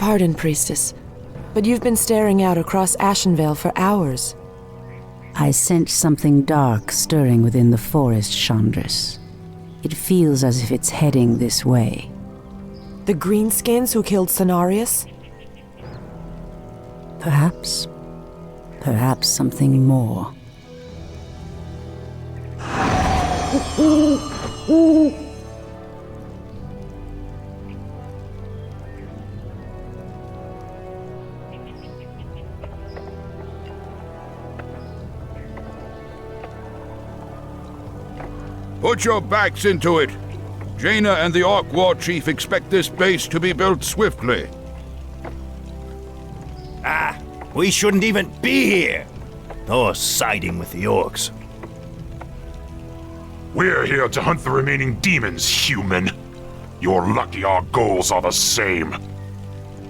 Pardon, Priestess, but you've been staring out across Ashenvale for hours. I sense something dark stirring within the forest, Chandris. It feels as if it's heading this way. The greenskins who killed Cenarius? Perhaps. Perhaps something more. Put your backs into it. Jaina and the Orc War Chief expect this base to be built swiftly. We shouldn't even be here, or siding with the orcs. We're here to hunt the remaining demons, human. You're lucky our goals are the same.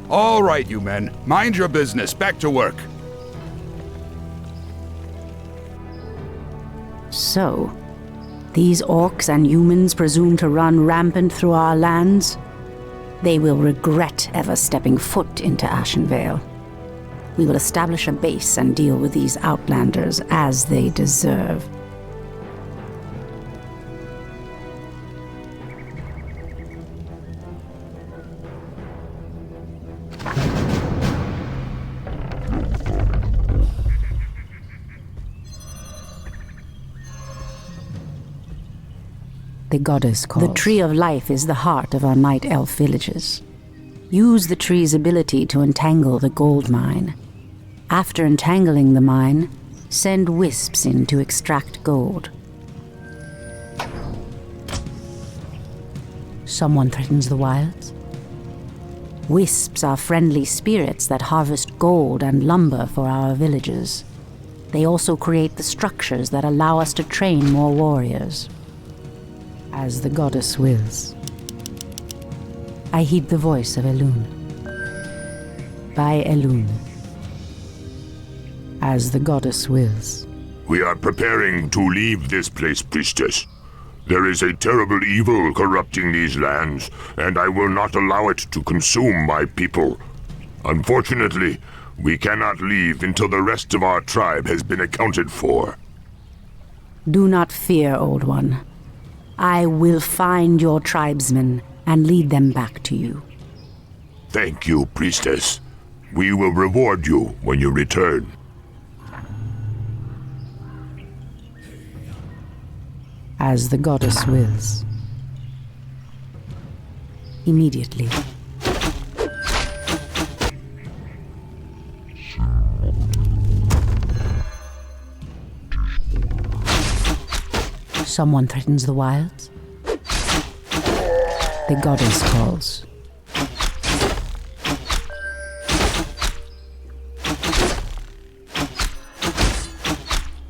All right, you men. Mind your business. Back to work. So, these orcs and humans presume to run rampant through our lands? They will regret ever stepping foot into Ashenvale. We will establish a base and deal with these outlanders as they deserve. The goddess calls. The Tree of Life is the heart of our night elf villages. Use the tree's ability to entangle the gold mine. After entangling the mine, send wisps in to extract gold. Someone threatens the wilds? Wisps are friendly spirits that harvest gold and lumber for our villages. They also create the structures that allow us to train more warriors. As the goddess wills. I heed the voice of Elune. By Elune. As the goddess wills. We are preparing to leave this place, Priestess. There is a terrible evil corrupting these lands, and I will not allow it to consume my people. Unfortunately, we cannot leave until the rest of our tribe has been accounted for. Do not fear, Old One. I will find your tribesmen and lead them back to you. Thank you, Priestess. We will reward you when you return. As the goddess wills. Immediately. Someone threatens the wilds. The goddess calls.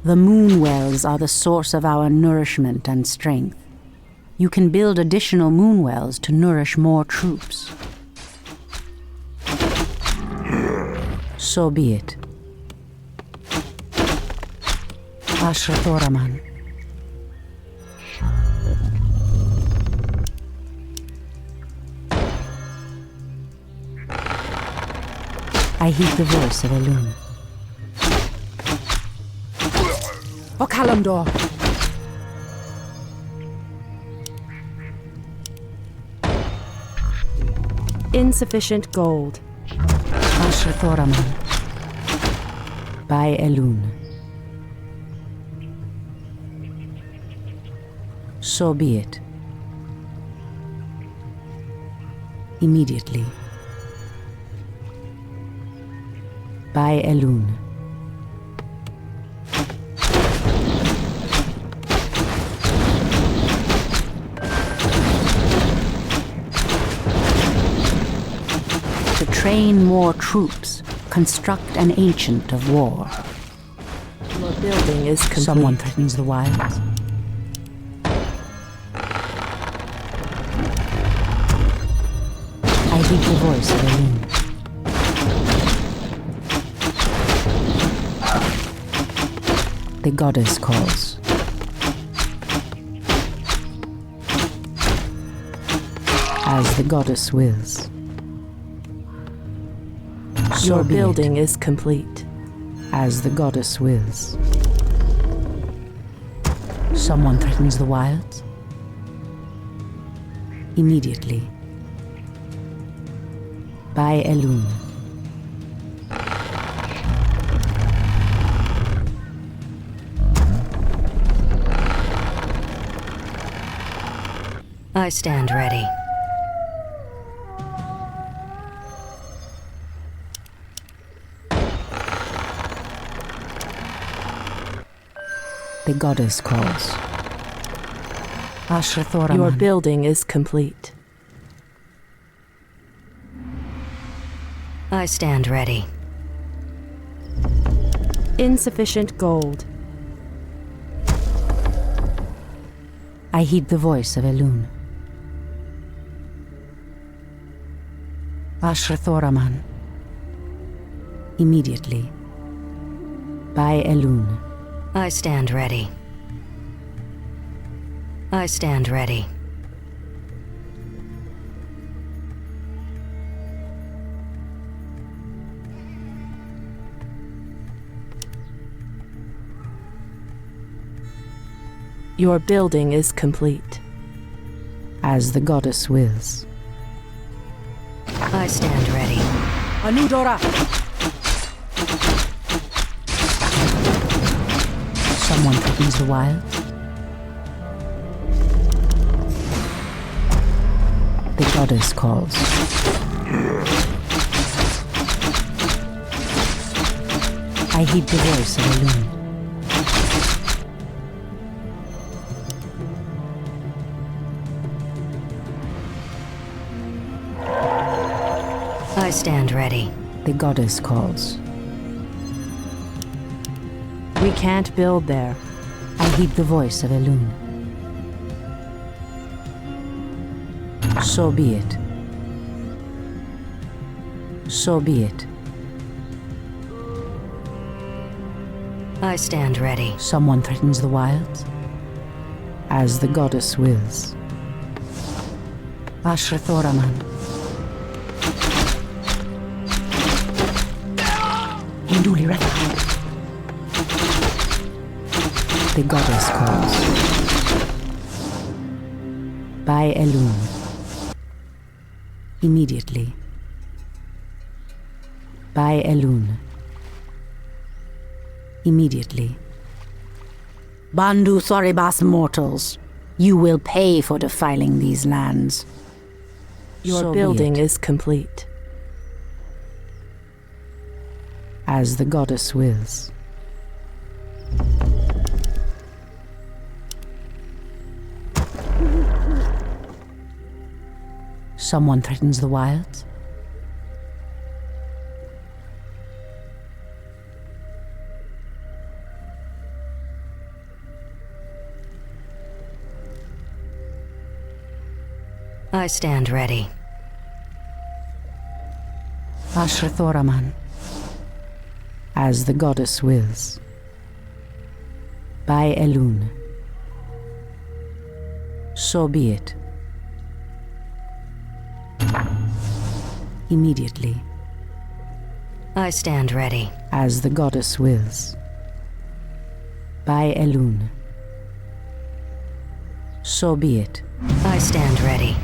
The moon wells are the source of our nourishment and strength. You can build additional moon wells to nourish more troops. So be it. Ashrathoraman. I heed the voice of Elune. Okalamdor. Insufficient gold. Ashrathoraman. By Elune. So be it. Immediately. By Elune. To train more troops, construct an ancient of war. Your building is complete. Someone threatens the wilds. I heed the voice of Elune. The goddess calls. As the goddess wills. So Your be building is complete. as the goddess wills. Someone threatens the wilds? Immediately. By Elune. I stand ready. The goddess calls. Ashrathoraman. Your building is complete. I stand ready. Insufficient gold. I heed the voice of Elune. Ashrathoraman. Immediately. By Elune. I stand ready. I stand ready. Your building is complete. As the goddess wills. I stand ready. Anudora! Someone threatens the wilds? The goddess calls. I heed the voice of Elune. I stand ready. The goddess calls. We can't build there. I heed the voice of Elune. So be it. So be it. I stand ready. Someone threatens the wilds? As the goddess wills. Ashrathoraman. Induli Rethahad. The goddess calls. By Elune. Immediately. By Elune. Immediately. Bandu Thoribas mortals, you will pay for defiling these lands. Your So be building it. is complete. As the goddess wills. Someone threatens the wilds? I stand ready. Ashrathoraman. As the goddess wills. By Elune. So be it. Immediately. I stand ready. As the goddess wills. By Elune. So be it. I stand ready.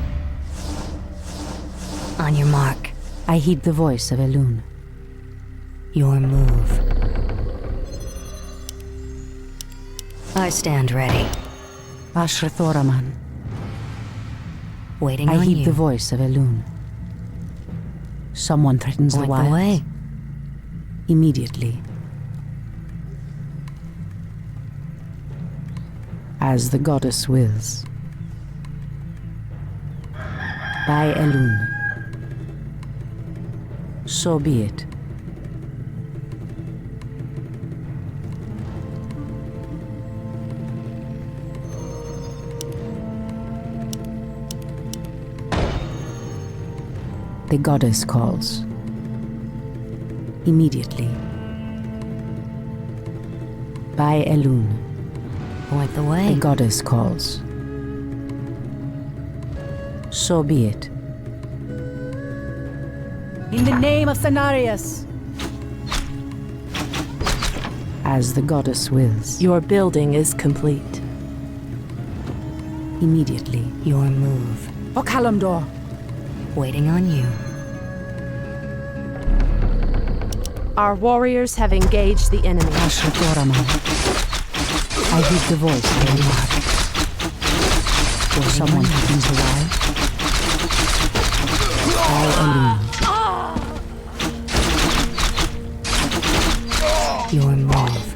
On your mark. I heed the voice of Elune. Your move. I stand ready. Ashrathoraman. Waiting I on heed you. the voice of Elune. Someone threatens the Point wilds? the way. Immediately. As the goddess wills. By Elune. So be it. The goddess calls. Immediately. By Elune. Point the way. The goddess calls. So be it. In the name of Cenarius, As the goddess wills. Your building is complete. Immediately. Your move. Okalamdor. Waiting on you. Our warriors have engaged the enemy. Ashatoraman. I heed the voice of the Lord. Or someone happens the wild. I illume. Your move.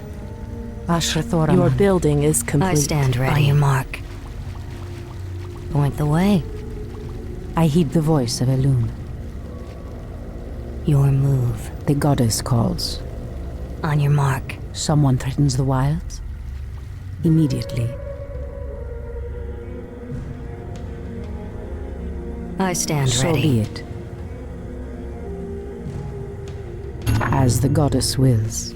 Ashatoraman. Your building is complete. I stand ready. On your mark. Point the way. I heed the voice of Elune. Your move. The goddess calls. On your mark. Someone threatens the wilds. Immediately. I stand So ready. be it. As the goddess wills.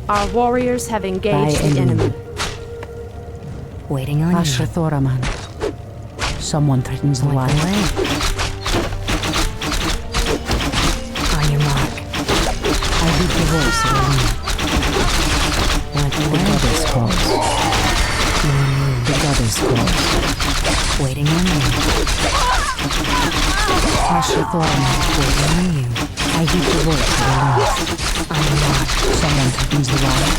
Our warriors have engaged By the Elune. enemy. Waiting on you. Ashrathoraman. Someone threatens the Point wild. the way. On your mark. I heed the voice of Elune. Point the The way. goddess calls. Your move. The goddess calls. Waiting on you. Ashrathoraman. Waiting on you. I heed the voice of Elune. On your mark. Someone threatens the wild.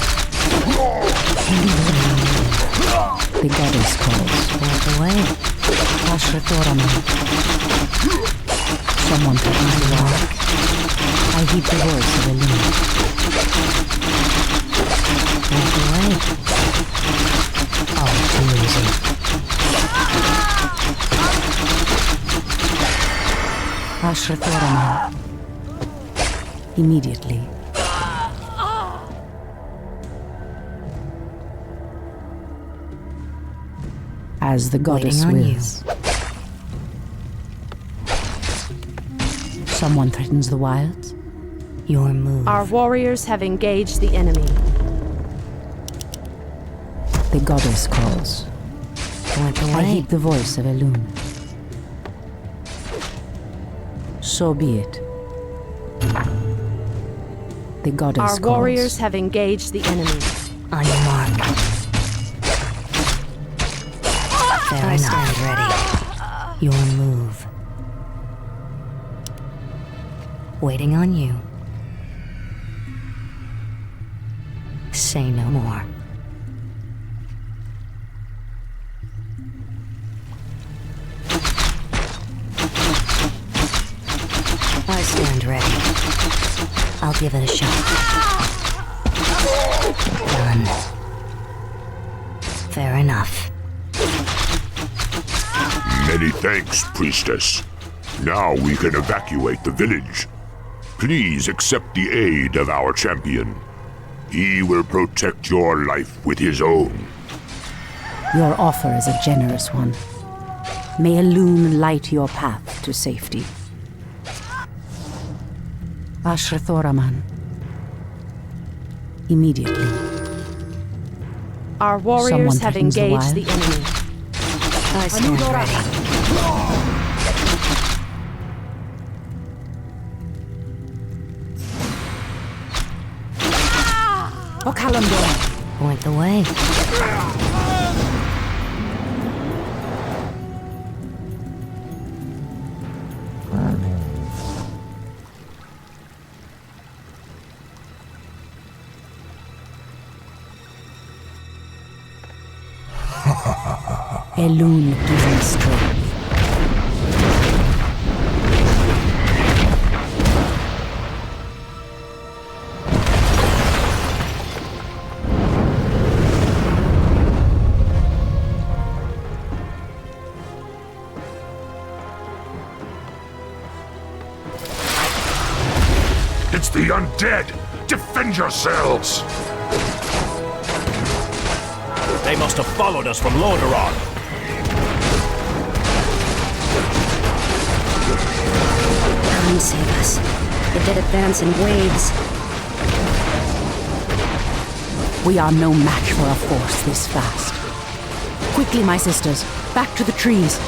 The goddess calls. Point the way. Ashrathoraman. Someone threatens the wild. I heed the voice of Elune. Point the way. All too easy. Ashrathoraman. Immediately. As the goddess Waiting on you. wills. Someone threatens the wilds. Your move. Our warriors have engaged the enemy. The goddess calls. Point the I way. heed the voice of Elune. So be it. The goddess Our calls. warriors have engaged the enemy. On your mark. Fair I enough. stand ready. Your move. Waiting on you. Say no more. I stand ready. I'll give it a shot. Done. Fair enough. Many thanks, priestess. Now we can evacuate the village. Please accept the aid of our champion. He will protect your life with his own. Your offer is a generous one. May Elune light your path to safety. Ashrathoraman. Immediately. Our warriors Someone have threatens the engaged wild. the enemy. I stand ready. Okalamdor. Point the way. Elune give me strength. It's the undead! Defend yourselves! They must have followed us from Lordaeron. Come save us. The dead advance in waves. We are no match for a force this fast. Quickly, my sisters, back to the trees.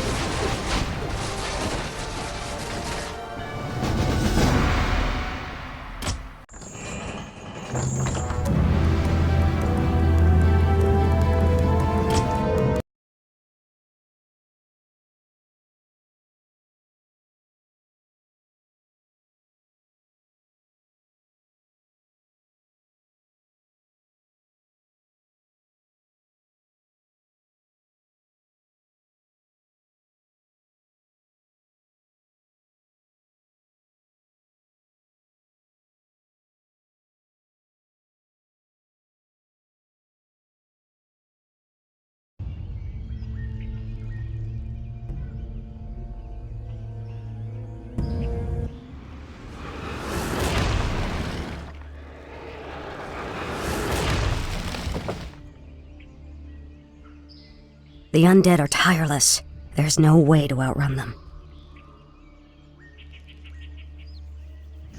The undead are tireless. There's no way to outrun them.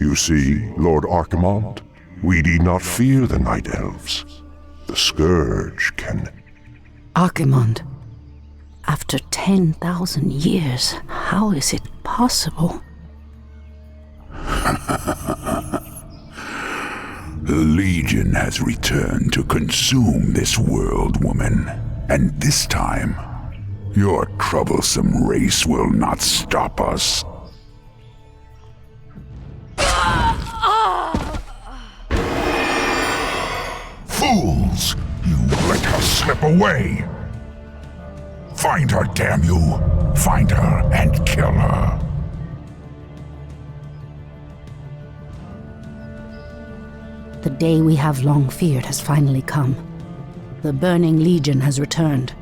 You see, Lord Archimonde, we need not fear the Night Elves. The Scourge can... Archimonde, after 10,000 years, how is it possible? The Legion has returned to consume this world, woman. And this time, your troublesome race will not stop us. Fools! You let her slip away! Find her, damn you! Find her and kill her! The day we have long feared has finally come. The Burning Legion has returned.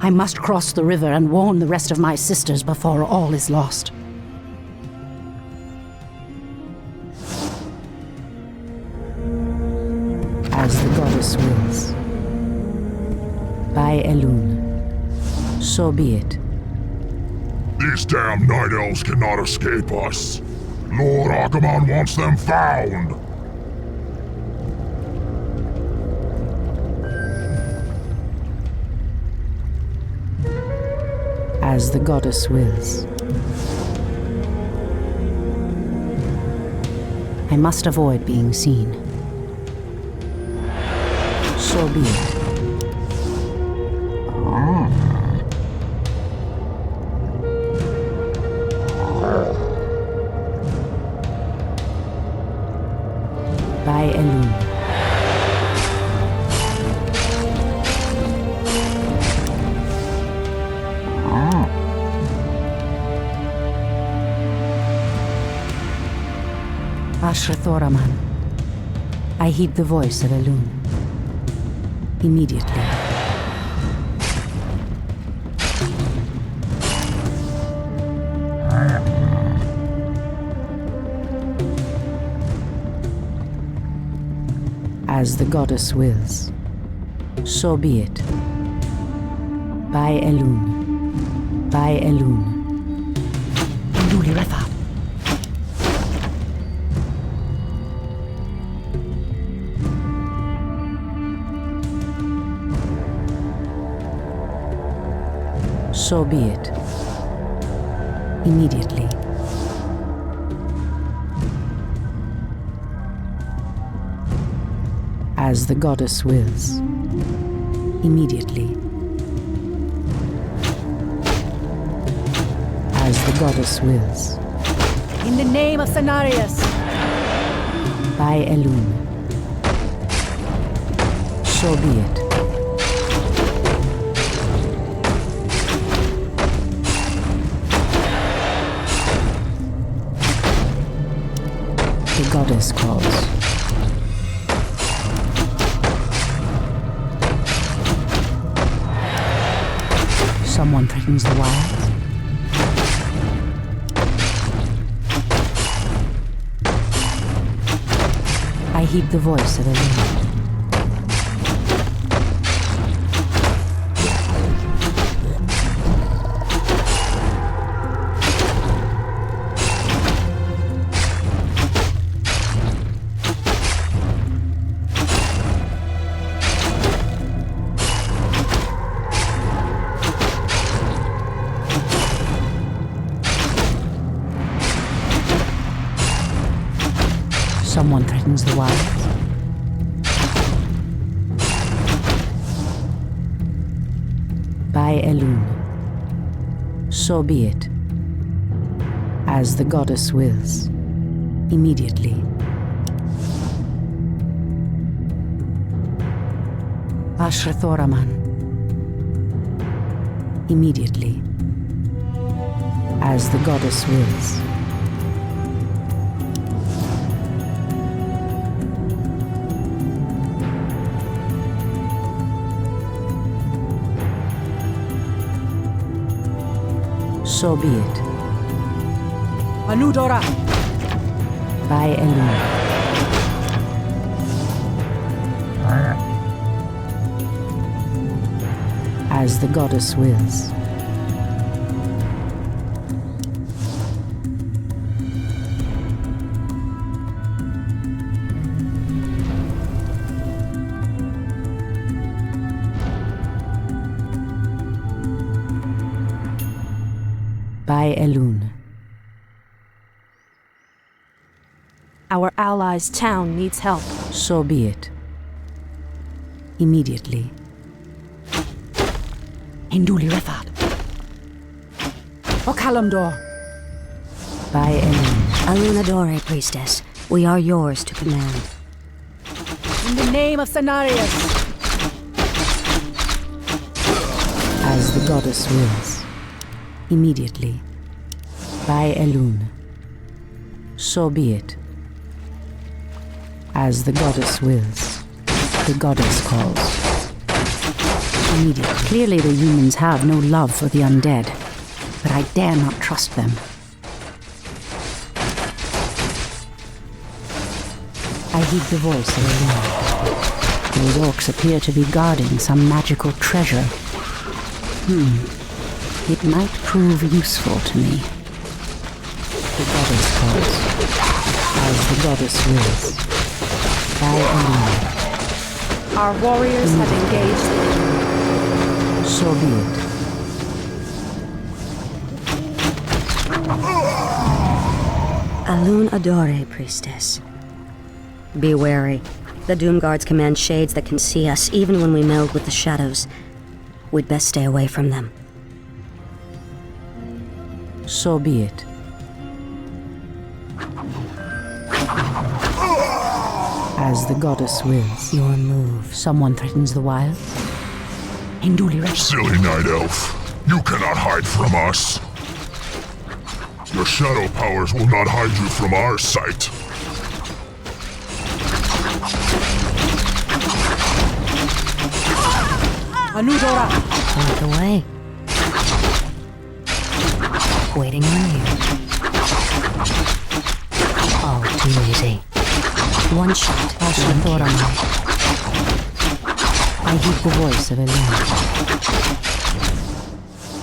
I must cross the river and warn the rest of my sisters before all is lost. As the goddess wills. By Elune. So be it. These damn Night Elves cannot escape us! Lord Archimonde wants them found! As the goddess wills. I must avoid being seen. So be it. By Elune. Ashrathoraman. I heed the voice of Elune. Immediately. As the goddess wills. So be it. By Elune. By Elune. Luli Refa. So be it. Immediately. As the goddess wills. Immediately. As the goddess wills. In the name of Cenarius! By Elune. So be it. The goddess calls. Someone threatens the wilds. I heed the voice of Illidan. Someone threatens the wilds. By Elune. So be it. As the goddess wills. Immediately. Ashrathoraman. Immediately. As the goddess wills. So be it. Anudora! By Elune. As the goddess wills. By Elune. Our allies' town needs help. So be it. Immediately. Hinduli Refad. Okalamdor. By Elune. Alunadore, priestess. We are yours to command. In the name of Cenarius. As the goddess wills. Immediately. By Elune. So be it. As the goddess wills. The goddess calls. Immediately. Clearly the humans have no love for the undead, but I dare not trust them. I heed the voice of Elune. Those orcs appear to be guarding some magical treasure. It might prove useful to me. The goddess calls. As the goddess wills. By Elune. Our warriors have engaged the enemy. So be it. Alun Adore, priestess. Be wary. The Doomguards command shades that can see us even when we meld with the shadows. We'd best stay away from them. So be it. As the goddess wills. Your move. Someone threatens the wild. Hinduli Refad. Silly night elf. You cannot hide from us. Your shadow powers will not hide you from our sight. Anudora! Out the way. Waiting on you. Oh, too easy. One shot. Ashrathoraman. I heed the voice of Elune.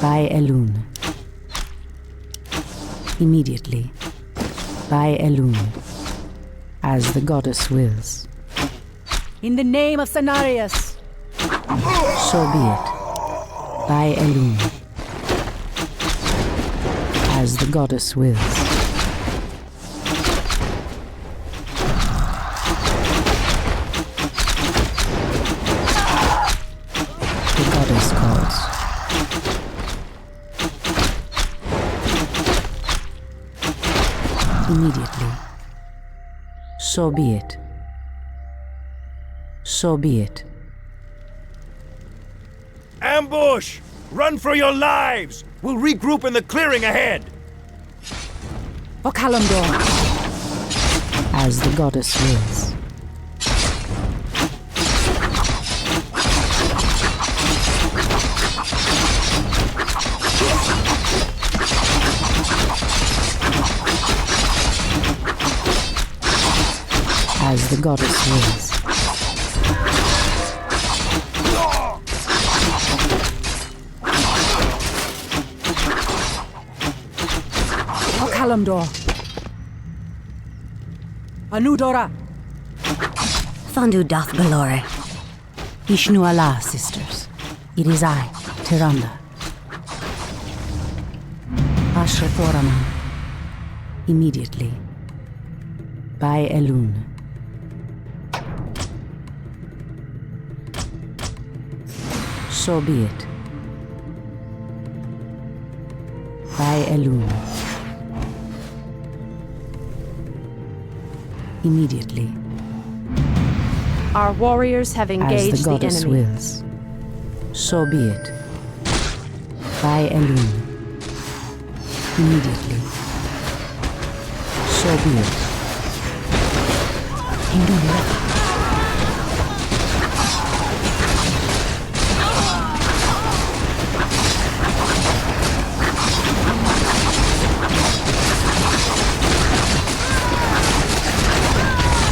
By Elune. Immediately. By Elune. As the goddess wills. In the name of Cenarius. So be it. By Elune. As the goddess wills. The goddess calls. Immediately. So be it. So be it. Ambush! Run for your lives! We'll regroup in the clearing ahead! Okalamdor. As the goddess wills. As the goddess wills. Okalamdor. Anudora. Thandu doth galore. Ishnu Allah, sisters. It is I, Tyrande. Ashrathoraman. Immediately. By Elune. So be it. By Elune. Immediately. Our warriors have As engaged the goddess enemy. wills. So be it. By Elune. Immediately. So be it. Elune.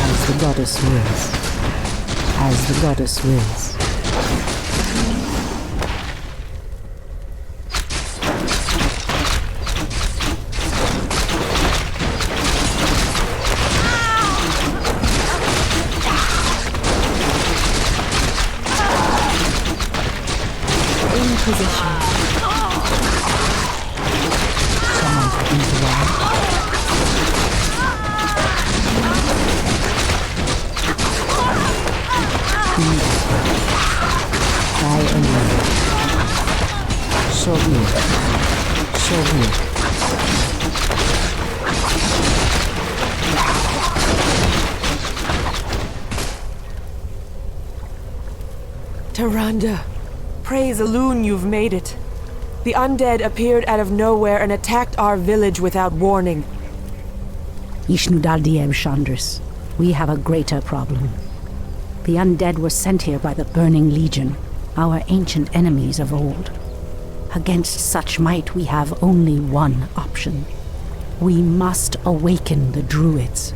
As the goddess wills. As the goddess wills. Position. Someone's looking to ride. By Elune. So be it. So be it. Tyrande. Praise Elune, you've made it. The undead appeared out of nowhere and attacked our village without warning. Ishnudaldiem Chandris, we have a greater problem. The undead were sent here by the Burning Legion, our ancient enemies of old. Against such might, we have only one option. We must awaken the Druids.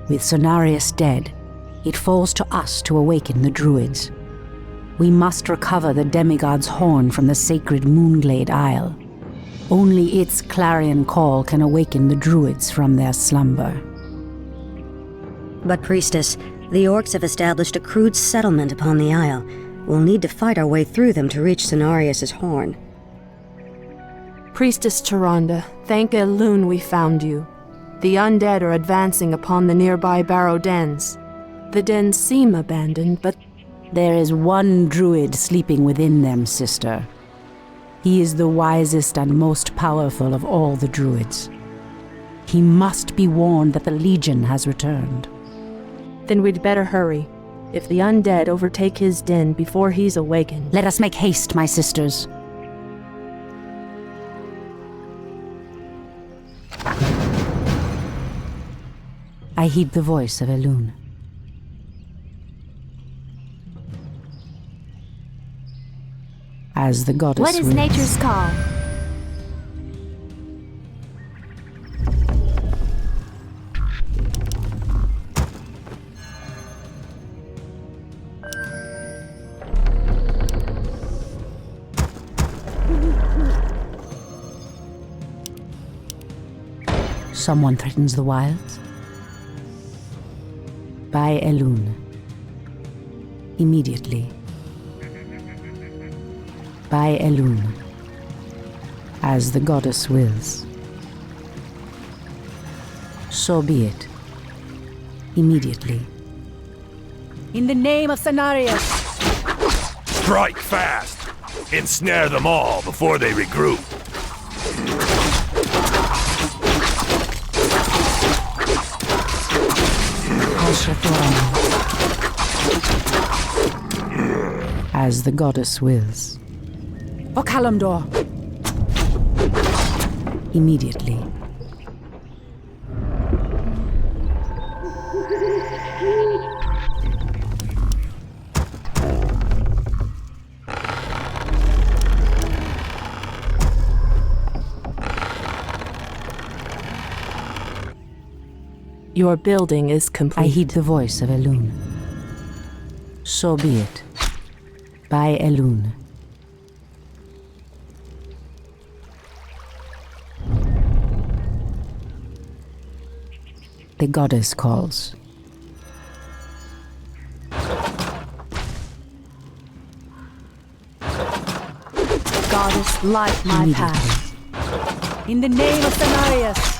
With Cenarius dead, it falls to us to awaken the Druids. We must recover the demigod's horn from the sacred Moonglade Isle. Only its clarion call can awaken the Druids from their slumber. But, Priestess, the orcs have established a crude settlement upon the Isle. We'll need to fight our way through them to reach Cenarius' horn. Priestess Tyrande, thank Elune we found you. The undead are advancing upon the nearby Barrow dens. The dens seem abandoned, but there is one Druid sleeping within them, sister. He is the wisest and most powerful of all the Druids. He must be warned that the Legion has returned. Then we'd better hurry. If the undead overtake his den before he's awakened... Let us make haste, my sisters. I heed the voice of Elune. As the goddess What is wills. nature's call? Someone threatens the wilds? By Elune. Immediately. By Elune. As the goddess wills. So be it. Immediately. In the name of Cenarius! Strike fast! Ensnare them all before they regroup. As the goddess wills. For Kalimdor! Immediately. Your building is complete. I heed the voice of Elune. So be it. By Elune. The goddess calls. Goddess, light my path. In the name of Cenarius.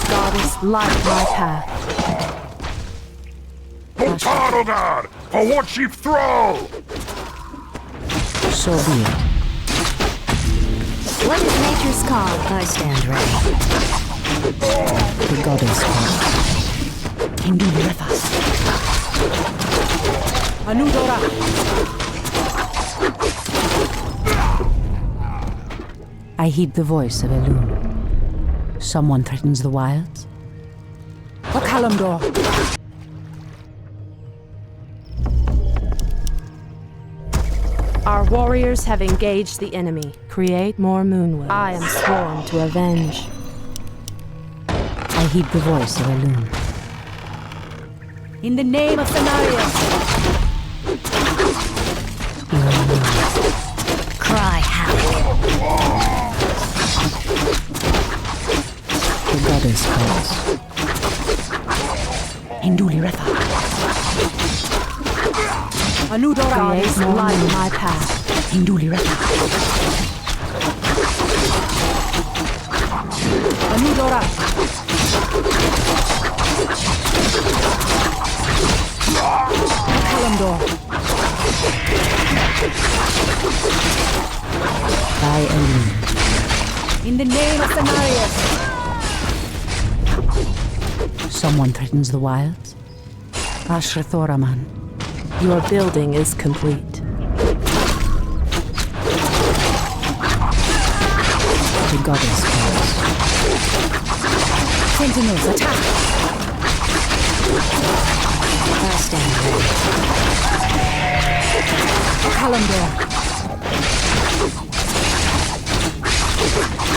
Goddess, light my path. Potanogar! For what she throw! So be it. What is nature's call? I stand ready. The goddess calls. Indulefa. Anudora! I heed the voice of Elune. Someone threatens the wilds. Okalamdor! Our warriors have engaged the enemy. Create more moonwells. I am sworn to avenge. I heed the voice of Elune. In the name of Cenarius! Cry havoc. The goddess calls. Indulefa. Anudora! Create more light my path. Indulefa. Anudora! Okalamdor! By Elune. In the name of Cenarius! Someone threatens the wilds. Ashrathoraman. Your building is complete. The goddess calls. Sentinels, attack! I stand ready. Okalamdor!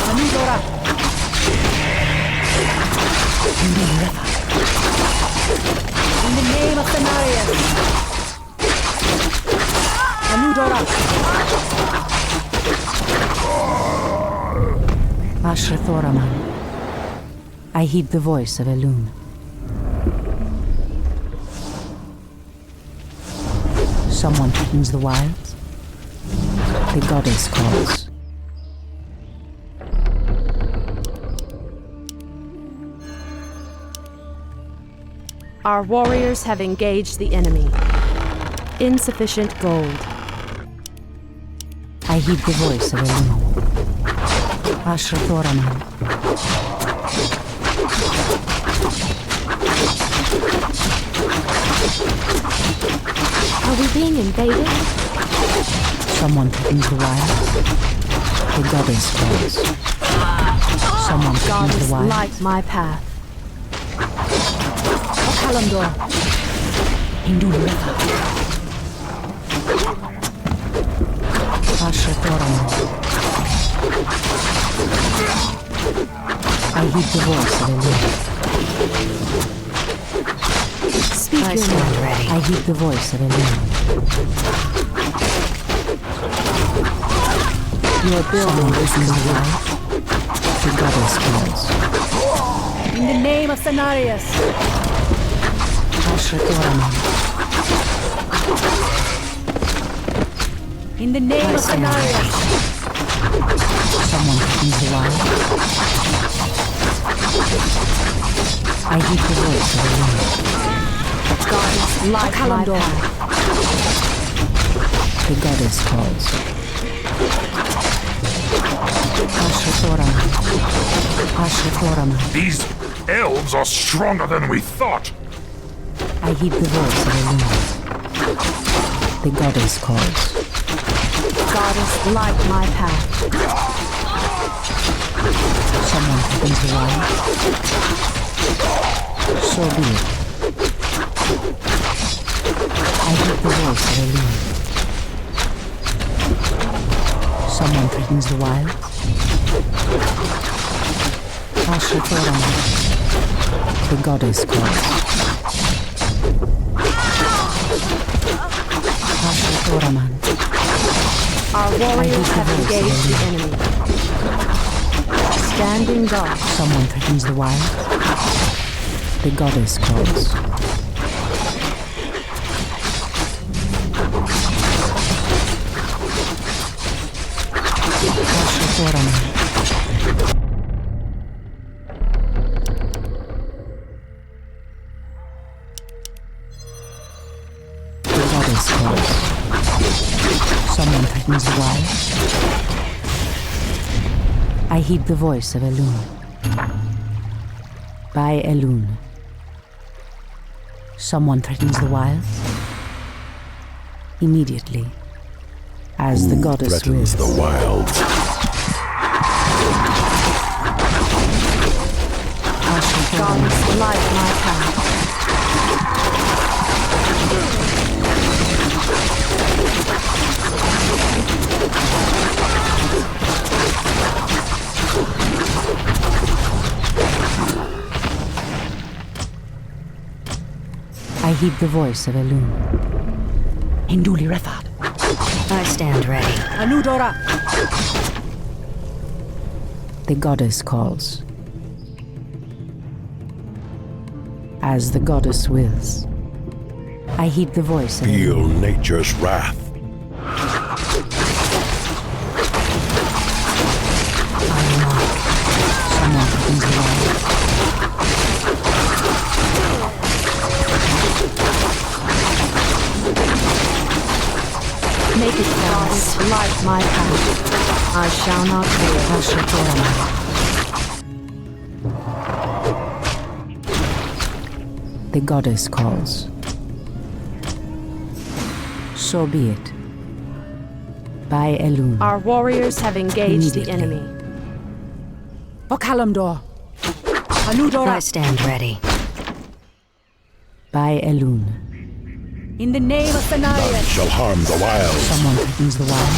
Anudora! In the name of Cenarius! Anudora! Ashrathoraman. I heed the voice of Elune. Someone threatens the wilds. The goddess calls. Our warriors have engaged the enemy. Insufficient gold. I heed the voice of Elune. Ashrathoraman. Are we being invaded? Someone threatens the wilds. The goddess calls. Someone threatens the Goddess, wilds. light my path. Okalamdor! Indulefa. Ashrathoraman. I heed the voice of Elune. Speak your mind ready. I heed the voice of Elune. Your building is complete. The goddess calls. In the name of Cenarius! Ashrathoraman. In the name of Cenarius! Someone threatens the wild. I heed the voice of Elune. Goddess, light my path. The goddess calls. Ashrathoraman. Ashrathoraman. These elves are stronger than we thought. I heed the voice of Elune. The goddess calls. Goddess, light my path. Someone threatens the wild. So be it. I heed the voice of Elune. Someone threatens the wild. The goddess calls. Our warriors have engaged the enemy. Standing guard. Someone threatens the wild. The goddess calls. The goddess calls. Someone threatens the wild. I heed the voice of Elun. By Elun. Someone threatens the wild. Immediately. As the goddess threatens wills. the wild. Gods light my path. I heed the voice of Elun. Hinduli Refad. I stand ready. Anudora! The goddess calls. As the goddess wills. I heed the voice of Feel nature's wrath. someone threatens the wild. Make it fast. Light my path. I shall not fear. The goddess calls. So be it. By Elun. Our warriors have engaged the enemy. Okalamdor. Anudora. I stand ready. By Elun. In the name of Cenarius. None shall harm the wild. Someone threatens the wild.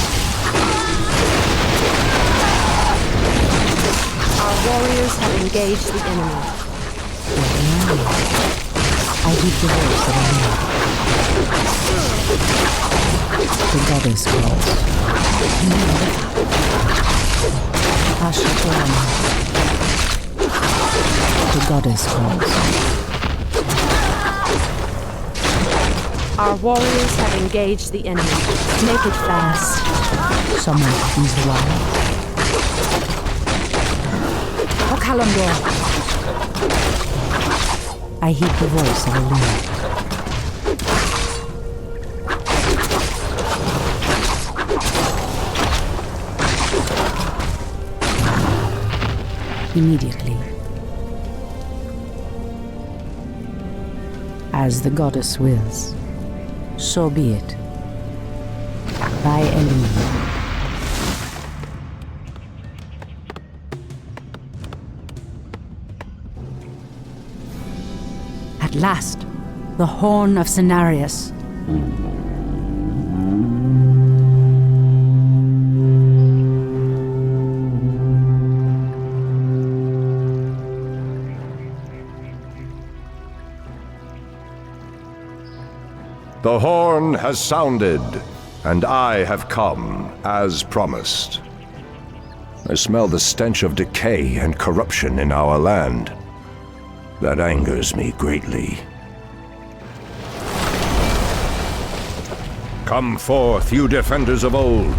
Our warriors have engaged the enemy. I heed the voice of Elun. The goddess calls. Ashatorama. The goddess calls. Our warriors have engaged the enemy. Make it fast. Someone threatens the wild. Okalamdor. I heed the voice of Elun. Immediately. As the goddess wills, so be it. By Elun. At last, the horn of Cenarius. The horn has sounded, and I have come, as promised. I smell the stench of decay and corruption in our land. That angers me greatly. Come forth, you defenders of old.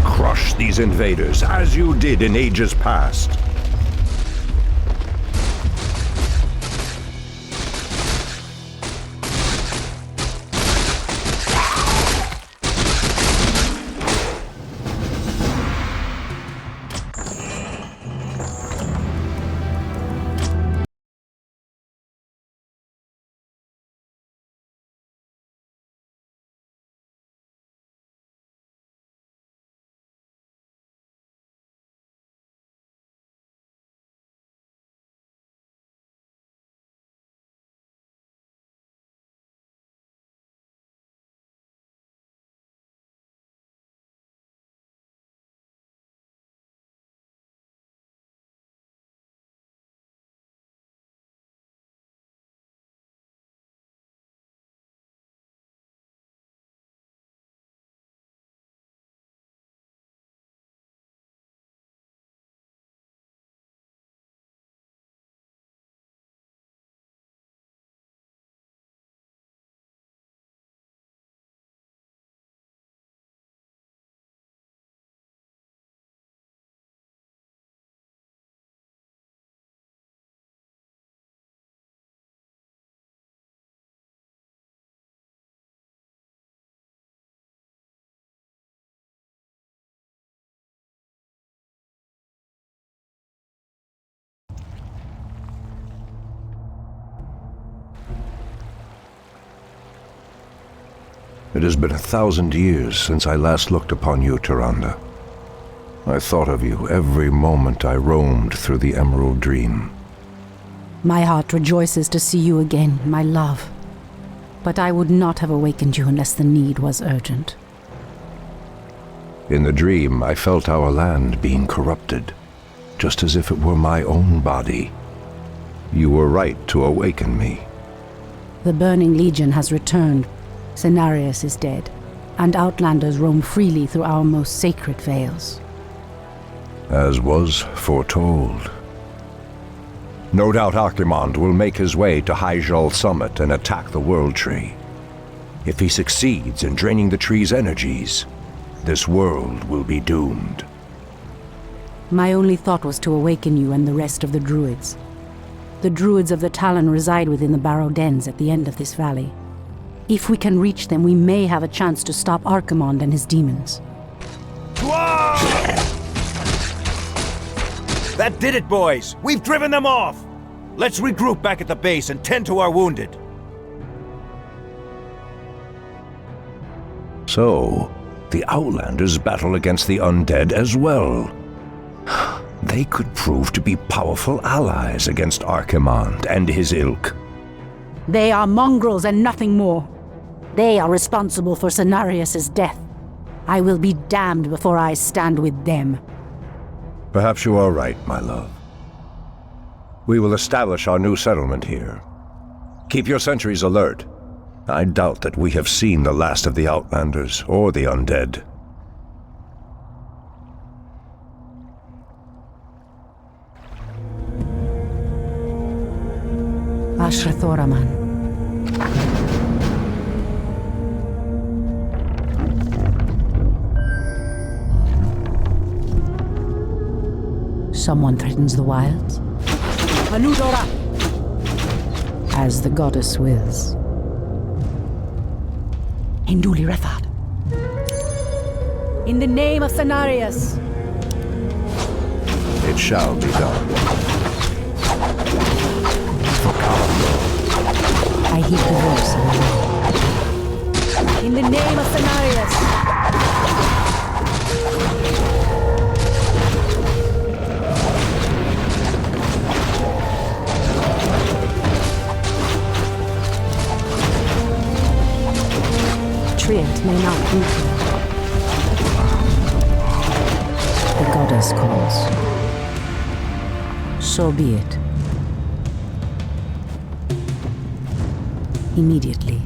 Crush these invaders, as you did in ages past. It has been 1,000 years since I last looked upon you, Tyrande. I thought of you every moment I roamed through the Emerald Dream. My heart rejoices to see you again, my love. But I would not have awakened you unless the need was urgent. In the dream, I felt our land being corrupted, just as if it were my own body. You were right to awaken me. The Burning Legion has returned. Cenarius is dead, and Outlanders roam freely through our most sacred vales. As was foretold. No doubt Archimonde will make his way to Hyjal Summit and attack the World Tree. If he succeeds in draining the tree's energies, this world will be doomed. My only thought was to awaken you and the rest of the Druids. The Druids of the Talon reside within the Barrow dens at the end of this valley. If we can reach them, we may have a chance to stop Archimonde and his demons. Whoa! That did it, boys! We've driven them off! Let's regroup back at the base and tend to our wounded. So, the Outlanders battle against the undead as well. They could prove to be powerful allies against Archimonde and his ilk. They are mongrels and nothing more. They are responsible for Cenarius' death. I will be damned before I stand with them. Perhaps you are right, my love. We will establish our new settlement here. Keep your sentries alert. I doubt that we have seen the last of the Outlanders or the undead. Ashrathoraman. Someone threatens the wilds? Anudora! As the goddess wills. Hinduli Refad. In the name of Cenarius! It shall be done. I heed the voice of the Lord. In the name of Cenarius! Treant may not be here. The goddess calls. So be it. Immediately.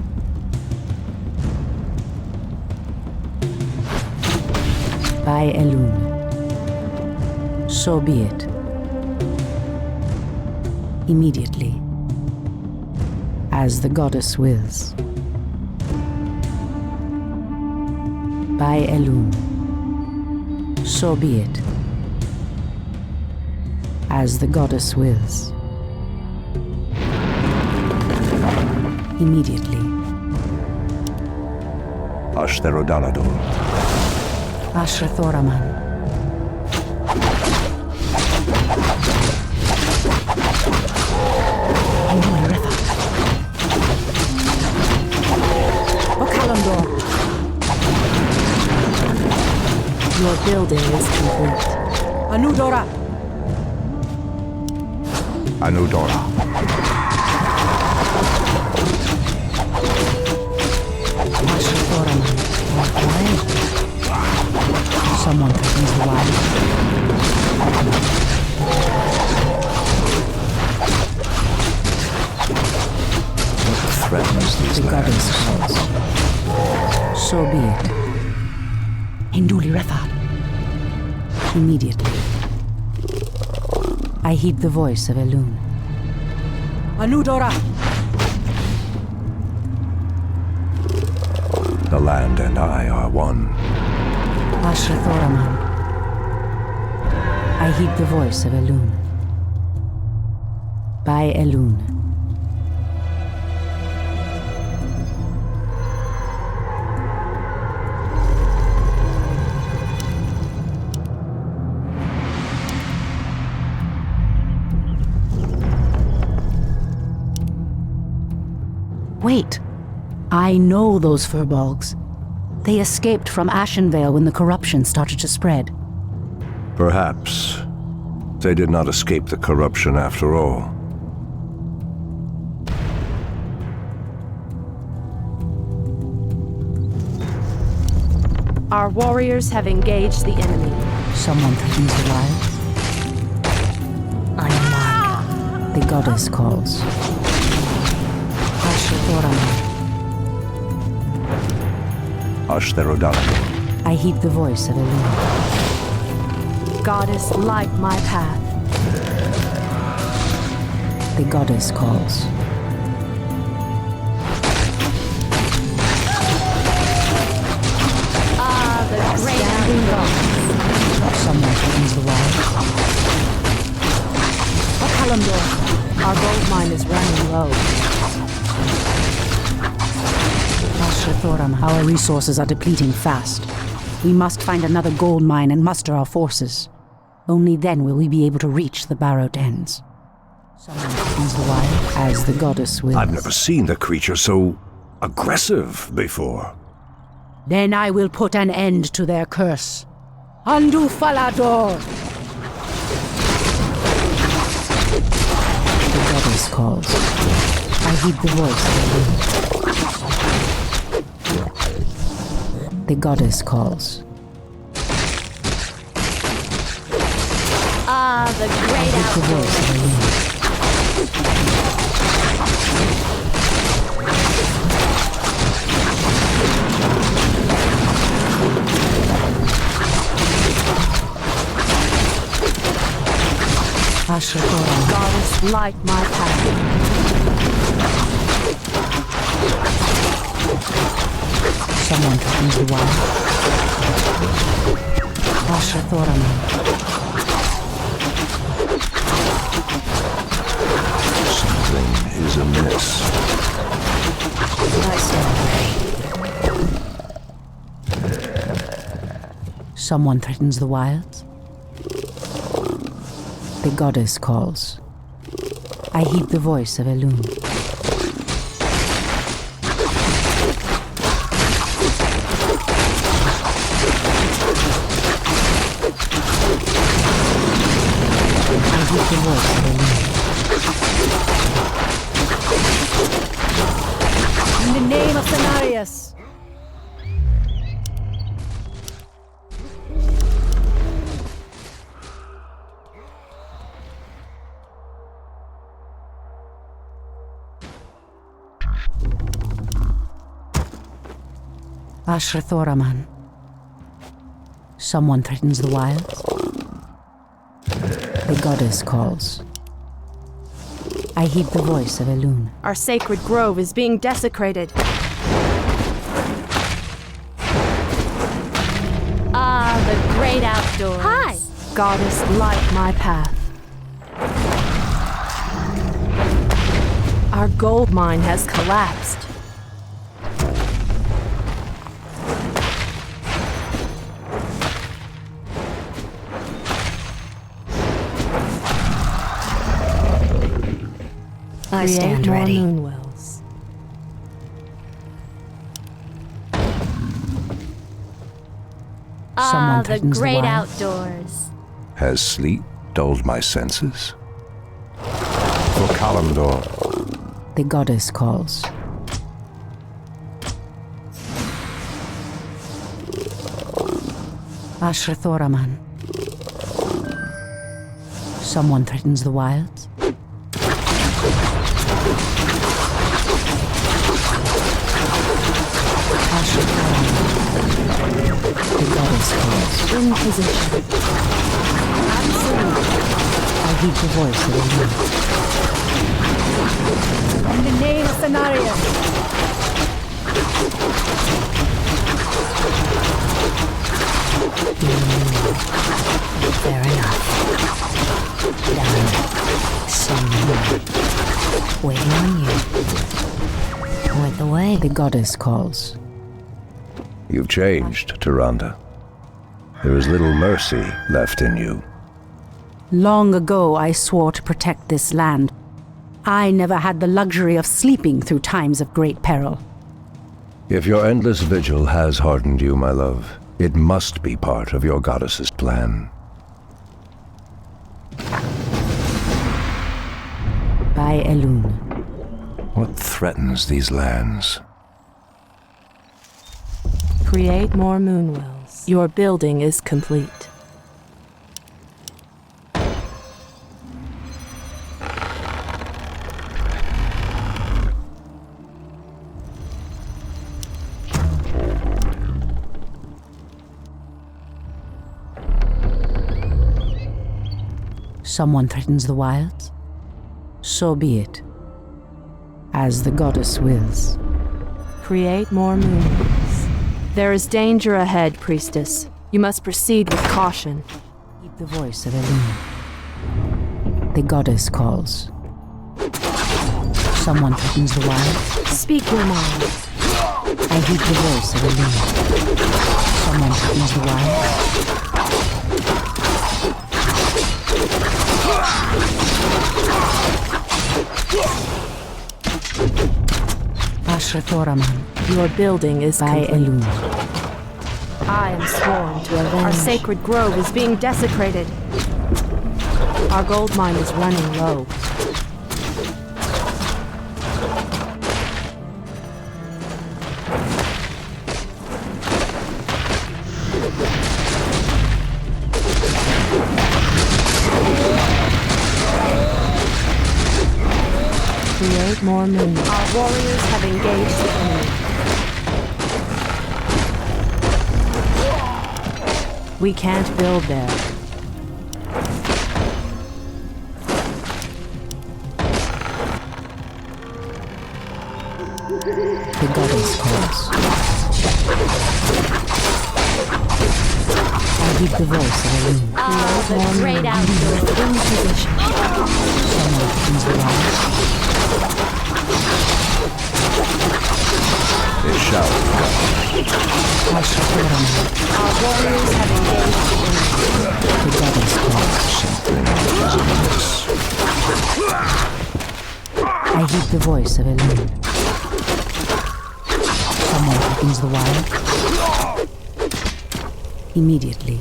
By Elun. So be it. Immediately. As the goddess wills. By Elun. So be it. As the goddess wills. Immediately. Ashtherodanadol. Ashrathoraman. Okalandor. Your building is complete. Anudora. Anudora. Ashrathoraman. Someone threatens the wild. What threatens these The goddess lands? calls. So be it. Hinduli Refad. Immediately. I heed the voice of Elun. Anudora! The land and I are one. Ashrathoraman. I heed the voice of Elun. By Elun. Wait. I know those furbolgs. They escaped from Ashenvale when the corruption started to spread. Perhaps they did not escape the corruption after all. Our warriors have engaged the enemy. Someone threatens the wild. On your mark. The goddess calls. I heed the voice of Illidan. Goddess, light my path. The goddess calls. The great Someone threatens the wild. A Kalimdor. Our gold mine is running low. Our resources are depleting fast. We must find another gold mine and muster our forces. Only then will we be able to reach the Barrow dens. Someone threatens the wild, as the goddess wills. I've never seen the creature so aggressive before. Then I will put an end to their curse. Andu Falador! The goddess calls. I heed the voice of the wind. The goddess calls. The great The voice of the wind. Goddess, light my path. Someone threatens the wild. Something is amiss. Someone threatens the wilds. The goddess calls. I heed the voice of Elune. I heed the voice of Elune. In the name of Cenarius! Ashrathoraman. Someone threatens the wilds. The goddess calls. I heed the voice of Elune. Our sacred grove is being desecrated. The great outdoors. Hi! Goddess, light my path. Our gold mine has collapsed. I stand ready. Moonwells. Someone The threatens great wild. outdoors. Has sleep dulled my senses? For Kalimdor, The goddess calls. Ashrathoraman. Someone threatens the wilds. The goddess calls. In position. Absolute. I heed the voice of the wind. In the name of Cenarius. Fair enough. Done. Someone waiting on you. With the way. The goddess calls. you've changed, Tyrande. There is little mercy left in you. Long ago, I swore to protect this land. I never had the luxury of sleeping through times of great peril. If your endless vigil has hardened you, my love, it must be part of your goddess's plan. By Elune. What threatens these lands? Create more moonwells. Your building is complete. Someone threatens the wilds? So be it. As the goddess wills. Create more moonwells. There is danger ahead, priestess. You must proceed with caution. Keep the voice of Elune. The goddess calls. Someone threatens the wilds? Speak your mind. I heed the voice of Elune. Someone threatens the wilds? Ashrathoraman. Your building is By complete. Elune. I am sworn to avenge. Our sacred grove is being desecrated. Our gold mine is running low. Create more moon. Our warriors have engaged the enemy. We can't build there. The goddess calls. I heed the voice of Elune. The great outdoor. In position. Someone threatens the wilds. It shall be done. Ashrathoraman. Our warriors have engaged the enemy. The goddess calls. Something is amiss. I heed the voice of Elune. Someone threatens the wild. Immediately.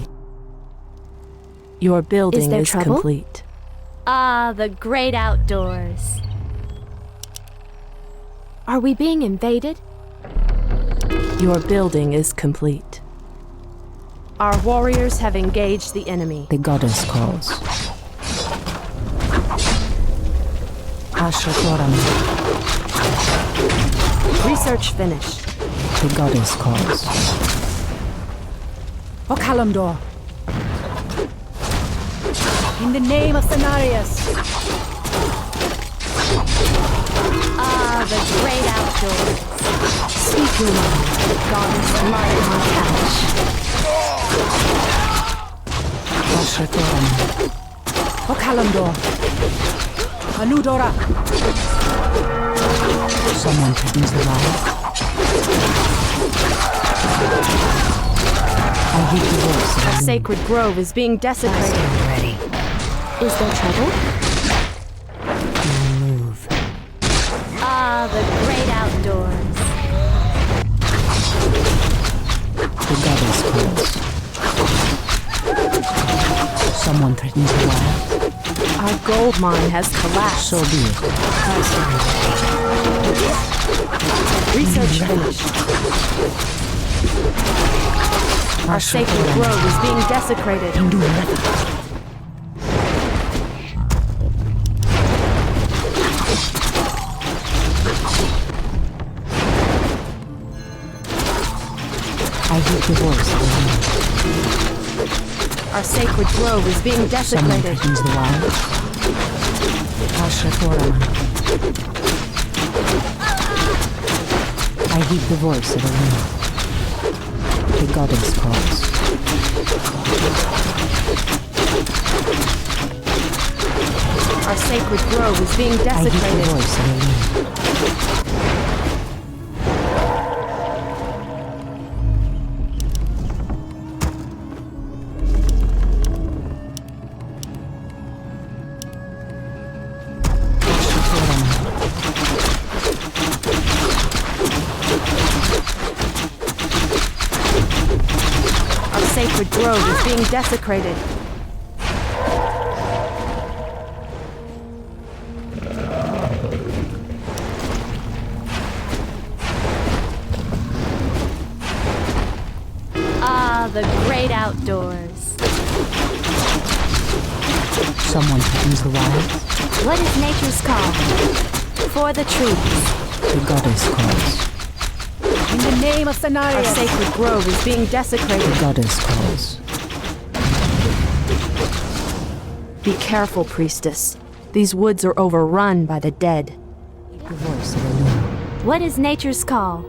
Your building there is trouble? complete. Ah, the great outdoors. Are we being invaded? Your building is complete. Our warriors have engaged the enemy. The goddess calls. Ashrathoraman. Research finished. The goddess calls. O Kalimdor! In the name of Cenarius! Ah, the great outdoors. Speak your mind. Goddess light on my couch. Ashrathoraman. O Kalimdor! Aludora! Someone threatens the wild. I heed the voice of Our Elune. sacred grove is being desecrated. Ready. Is there trouble? Move. Ah, the great outdoors. The goddess calls. Someone threatens the wild. Our gold mine has collapsed. So be it. Research finished. Our sacred grove is being desecrated. I heed the voice of Elune. Our sacred grove is being Someone desecrated. threatens the wild. Ashrathoraman. I heed the voice of Elune. The goddess calls. Our sacred grove is being I heed the desecrated. voice of Elune. sacred grove is being desecrated. Ah, the great outdoors. Someone threatens the wild. What is nature's call? For the trees. The goddess calls. In the name of Our Cenarius. sacred grove is being desecrated. The goddess calls. Be careful, priestess. These woods are overrun by the dead. The voice of Illidan. What is nature's call?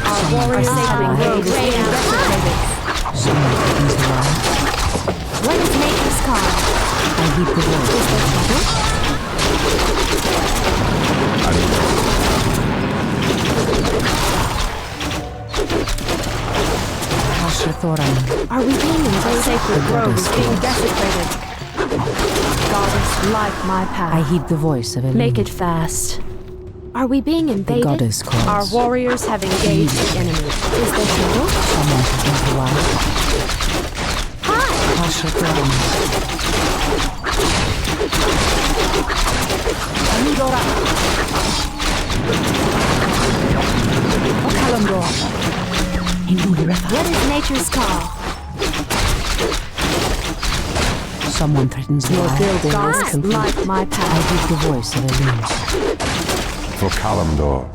Our warriors sacred grove is being desecrated. Someone threatens the wild. What is nature's call? I heed the voice. Is there trouble? Are we being invaded? Sacred grove is being desecrated. Goddess, light my path. I heed the voice of Illidan. Make it fast. Are we being The invaded? goddess calls. Our warriors have engaged the enemy. Is there trouble? Someone threatens the wild. Hi! What is nature's call? Someone threatens the Your wild. building is Hi. complete. Light my I path. heed the voice of Illidan. For Kalimdor.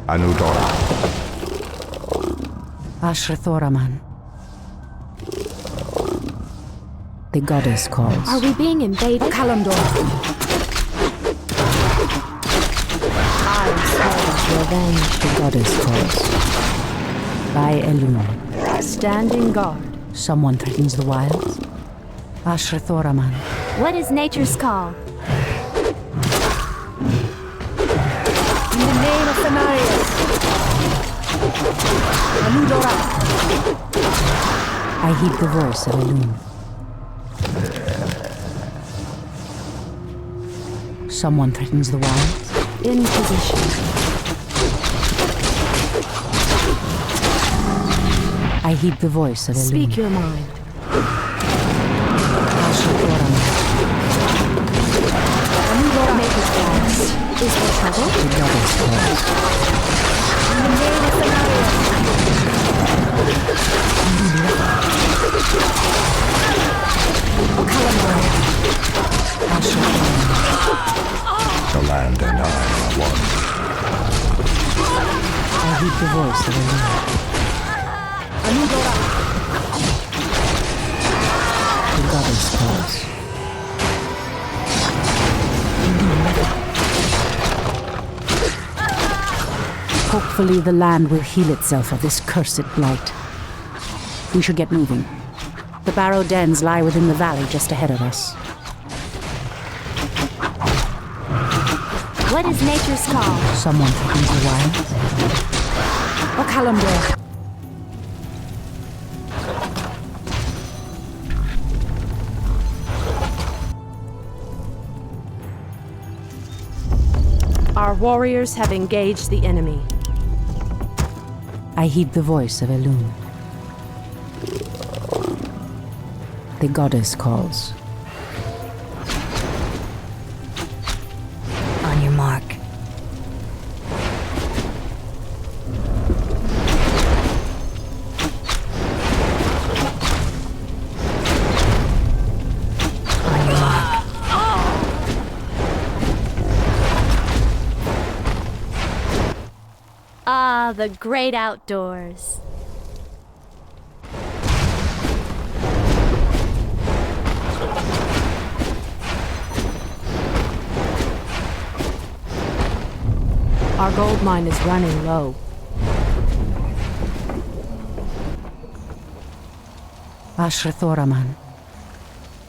Anudora. Ashrathoraman. The goddess calls. Are we being invaded? Kalimdor. I am Sauron's revenge. The goddess calls. By Elun. Standing guard. Someone threatens the wilds. Ashrathoraman. What is nature's call? In the name of Cenarius. Anudora. I heed the voice of Elun. Someone threatens the wilds. In position. I heed the voice of Elun. Speak your mind. Ashrathoraman. Anudora, make it fast. Is there trouble? The goddess calls. In the name of Cenarius. Kalimdor. Ashrathoraman. The land and I are one. I heed the voice of Elun. Anudora. The goddess calls. Hopefully the land will heal itself of this cursed blight. We should get moving. The Barrow dens lie within the valley just ahead of us. What is nature's call? Someone threatens the wild. Kalimdor. Our warriors have engaged the enemy. I heed the voice of Elun. The goddess calls. On your mark. On your mark. Ah, the great outdoors. Our gold mine is running low. Ashrathoraman.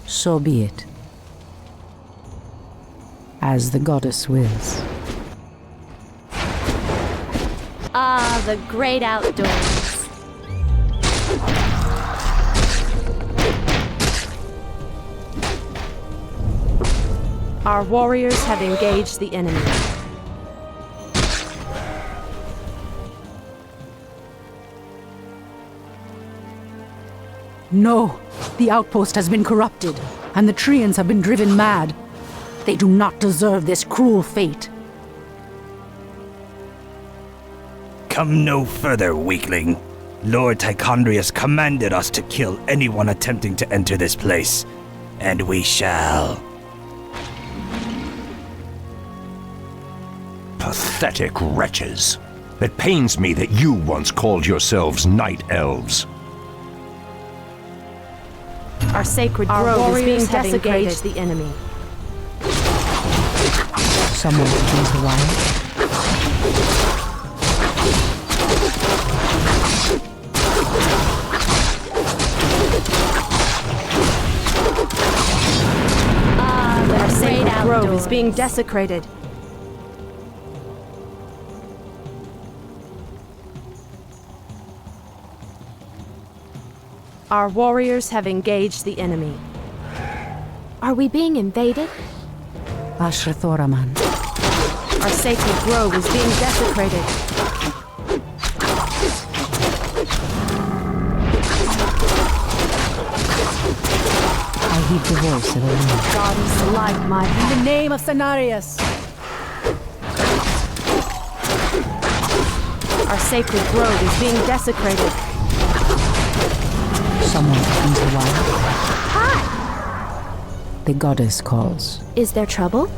So be it. As the goddess wills. Ah, the great outdoors. Our warriors have engaged the enemy. No, the outpost has been corrupted, and the Treants have been driven mad. They do not deserve this cruel fate. Come no further, weakling. Lord Tichondrius commanded us to kill anyone attempting to enter this place, and we shall. Pathetic wretches. It pains me that you once called yourselves night elves. Our sacred grove is being desecrated. The enemy. Someone begins the wild. Our sacred grove is being desecrated. Our warriors have engaged the enemy. Are we being invaded? Ashrathoraman. Our sacred grove is being desecrated. I heed the voice of Illidan. Goddess, light my path. In the name of Cenarius. Our sacred grove is being desecrated. Someone comes the wild. Hi! The goddess calls. Is there trouble?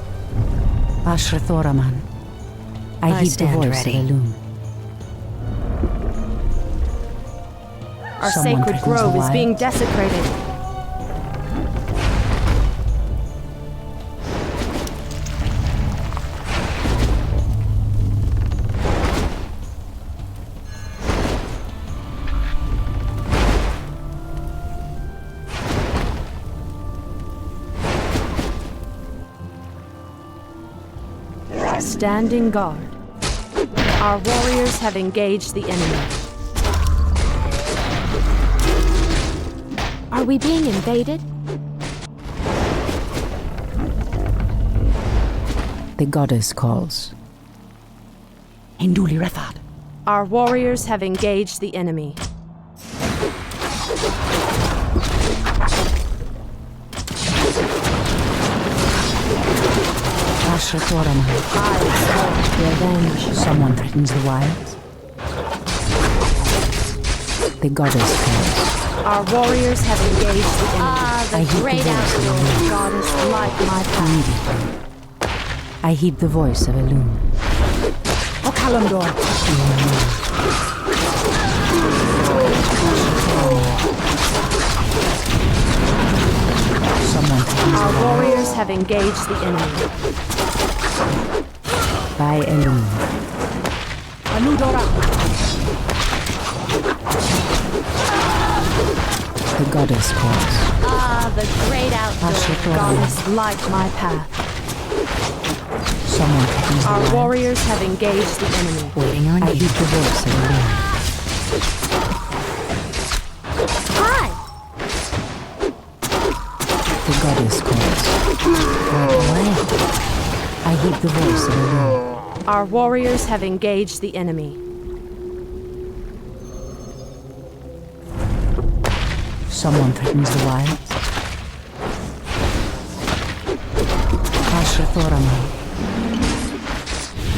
Ashrathoraman. I heed the stand voice ready. of Illidan. Our Someone sacred threatens the grove is wild. being desecrated. Standing guard. Our warriors have engaged the enemy. Are we being invaded? The goddess calls. Induli Rethad. Our warriors have engaged the enemy. Ashrathoraman. Revenge. Someone threatens the wilds. The goddess calls. Our warriors have engaged the enemy. I heed the great voice of outdoors. Illidan. Goddess, light my path. I heed the voice of Illidan. O Kalimdor. Someone threatens Our the wilds. warriors have engaged the enemy. By Illidan. Anudora. The goddess calls. The great outdoors. Ashrathoraman. Goddess, light my path. Someone threatens the Our wilds. warriors have engaged the enemy. Waiting on I you. heed the voice of Illidan. Hi! The goddess calls. I heed the voice of Illidan. Our warriors have engaged the enemy. Someone threatens the wilds. Ashrathoraman.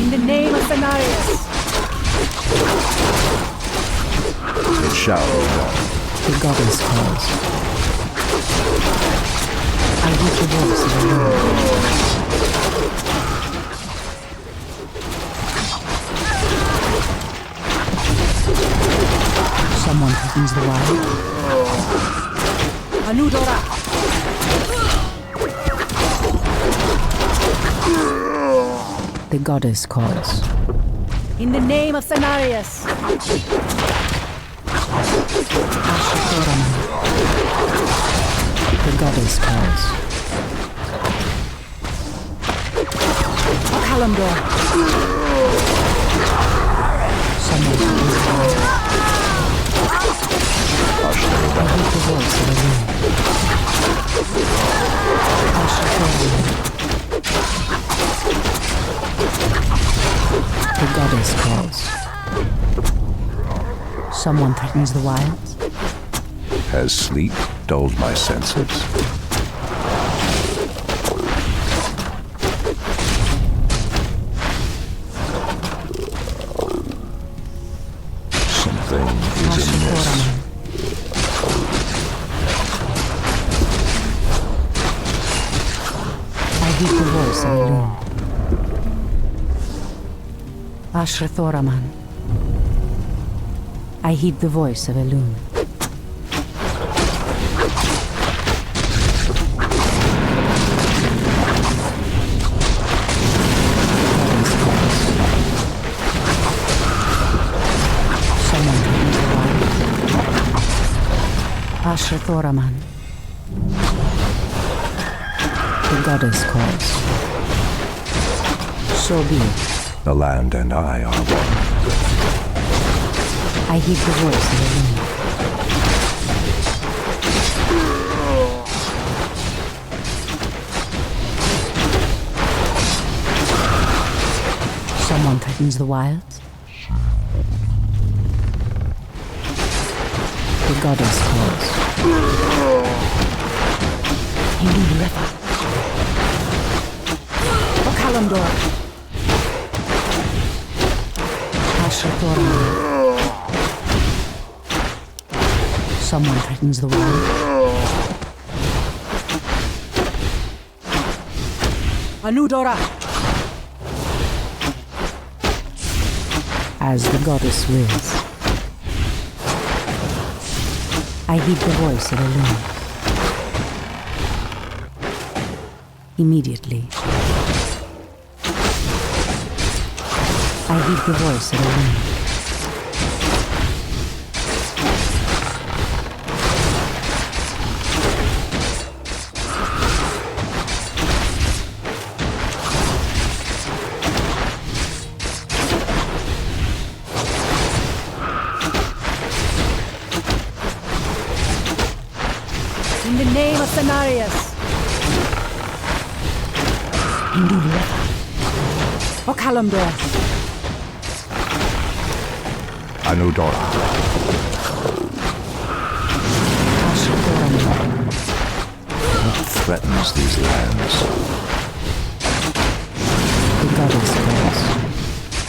In the name of Cenarius. It shall be done. The goddess calls. I heed the voice of Illidan. Someone threatens the wild. Anudora. The goddess calls. In the name of Cenarius. Ashrathoraman. The goddess calls. O Kalimdor. Someone threatens the wild. I heed the voice of Illidan. Ashrathoraman. The goddess calls. Someone threatens the wilds. Has sleep dulled my senses? Something is amiss. I heed the voice of Illidan. Ashrathoraman. I heed the voice of Illidan. Ashrathoraman. The goddess calls. So be it. The land and I are one. I heed the voice of Illidan. Someone threatens the wilds. The goddess calls. Illidan River. Okalamdor. Ashrathoraman. Someone threatens the wild. Anudora. As the goddess wills. I heed the voice of Illidan. Immediately. I heed the voice of Illidan. In the name of Cenarius. Indulira. Okalamdor. Anudora. What threatens these lands? The goddess calls.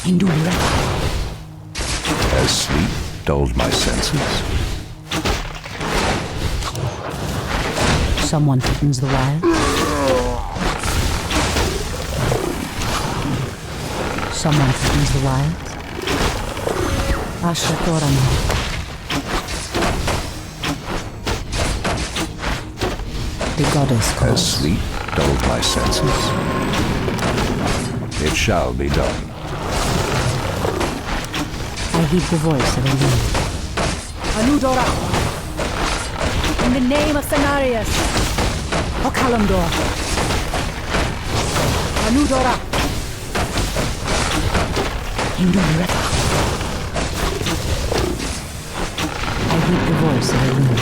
Indulira. Has sleep dulled my senses? Someone threatens the wild. Someone threatens the wild. Ashrathoraman. The goddess calls. Has sleep dulled my senses? It shall be done. I heed the voice of Illidan. Anudora. In the name of Cenarius. Okalamdor. Anudora. Indulira. I heed the voice of Illidan.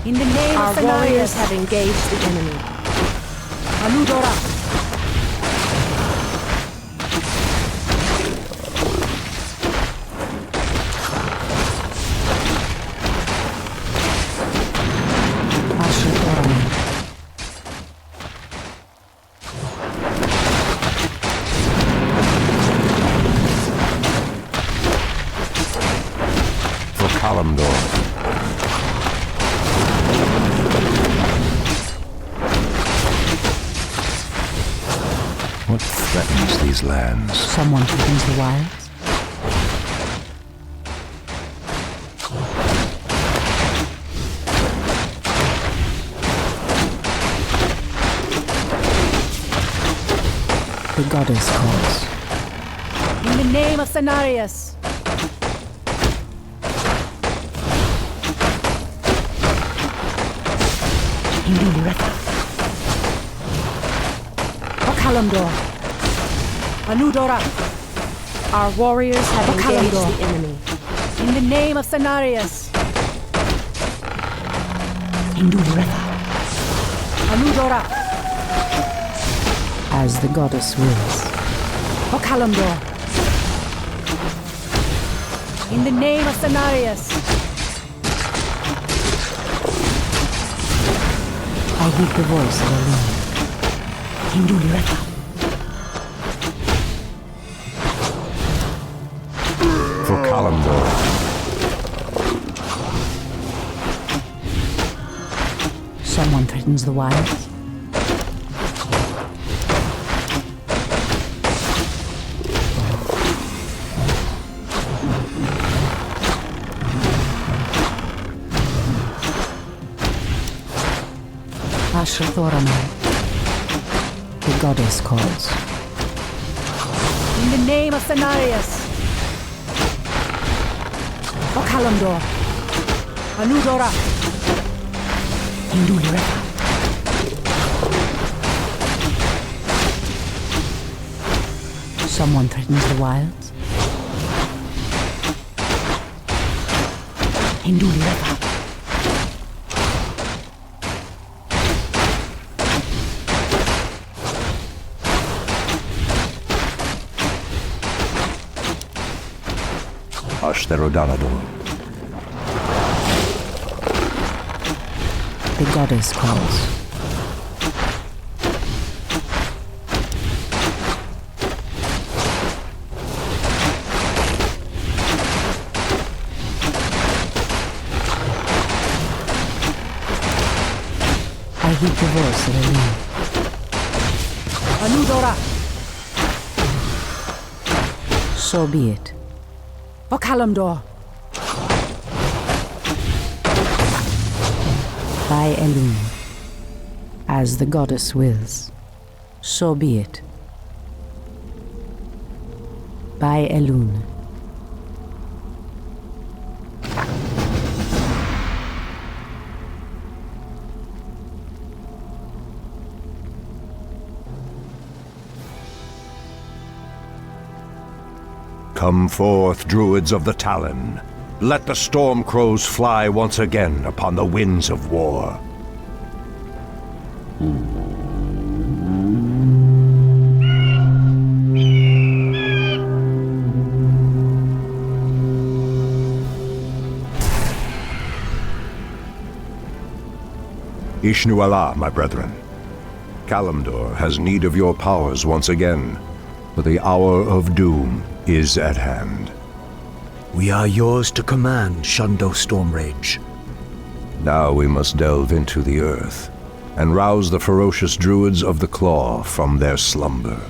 In the name Our of Cenarius. warriors have engaged the enemy. Anudora. Ashrathoraman. For Kalimdor. What threatens these lands? Someone threatens the wilds. The goddess calls. In the name of Cenarius. Indulira. Okalamdor. Anudora. Our warriors have engaged Okalamdor. the enemy. In the name of Cenarius. Indulira. Anudora. As the goddess wills. Okalamdor. In the name of Cenarius. I heed the voice of Elune. Hindulireta. For Kalimdor. Someone threatens the wilds. Ashrathoranai. The goddess calls. In the name of Cenarius. For Kalimdor. Anudora. Hindulireta. Someone threatens the wilds. Hindulireta. Ashtherodanador. The goddess calls. I heed the voice of Elune. Anudora. So be it. For Kalimdor. By Elune. As the goddess wills. So be it. By Elune. Come forth, Druids of the Talon. Let the storm crows fly once again upon the winds of war. Ishnu Allah, my brethren. Kalimdor has need of your powers once again, for the hour of doom is at hand. We are yours to command, Shundo Stormrage. Now we must delve into the earth and rouse the ferocious Druids of the Claw from their slumber.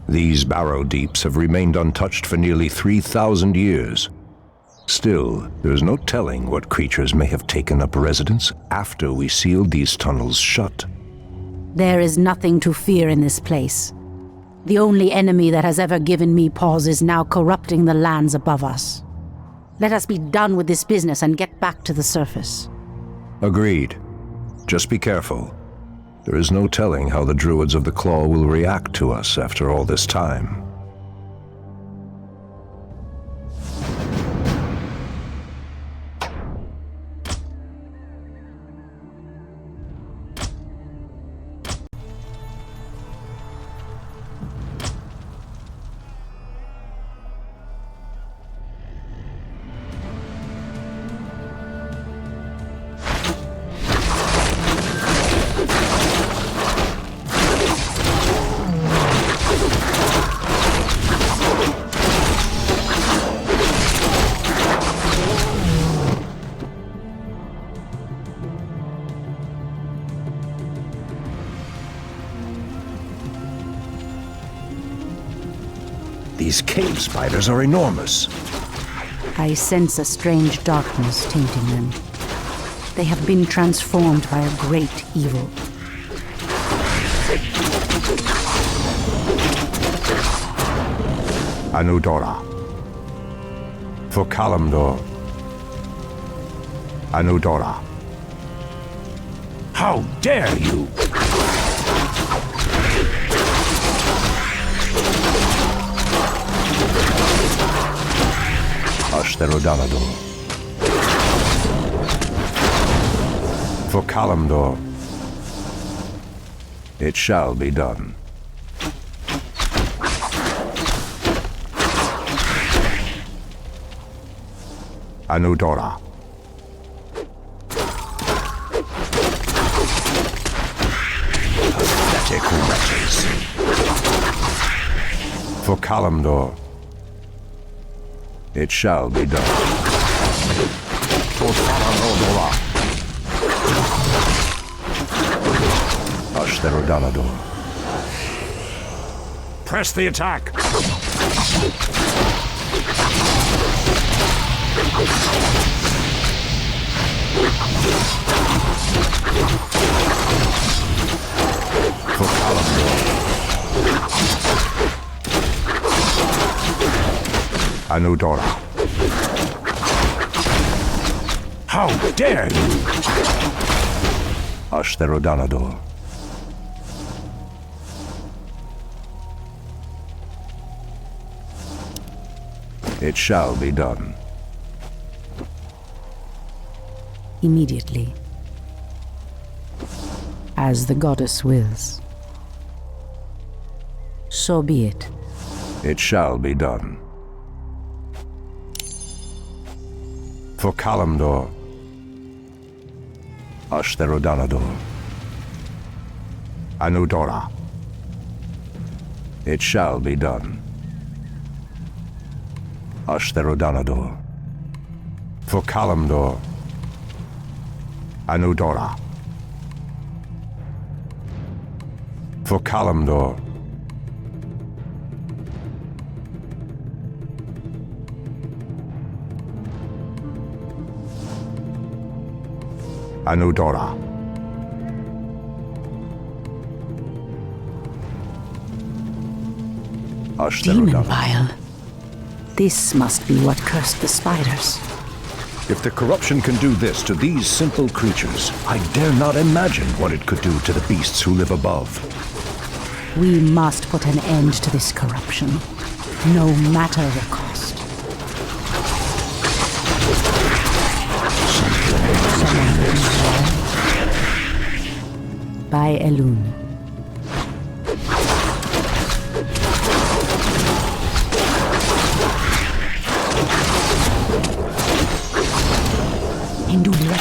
These Barrow deeps have remained untouched for nearly 3,000 years. Still, there is no telling what creatures may have taken up residence after we sealed these tunnels shut. There is nothing to fear in this place. The only enemy that has ever given me pause is now corrupting the lands above us. Let us be done with this business and get back to the surface. Agreed. Just be careful. There is no telling how the Druids of the Claw will react to us after all this time. These cave spiders are enormous. I sense a strange darkness tainting them. They have been transformed by a great evil. Anudora. For Kalimdor. Anudora. How dare you! Ashtherodanador. For Kalimdor. It shall be done. Anudora. Pathetic wretches. For Kalimdor. It shall be done. For Kalimdor. Ashtherodanador. Press the attack! For Kalimdor. Anudora. How dare you! Ashtherodanador. It shall be done. Immediately. As the goddess wills. So be it. It shall be done. For Kalimdor. Ashtherodanador. Anudora. It shall be done. Ashtherodanador. For Kalimdor. Anudora. For Kalimdor. Anudora. Demon bile. This must be what cursed the spiders. If the corruption can do this to these simple creatures, I dare not imagine what it could do to the beasts who live above. We must put an end to this corruption, no matter the cost. By Elun. Anudora.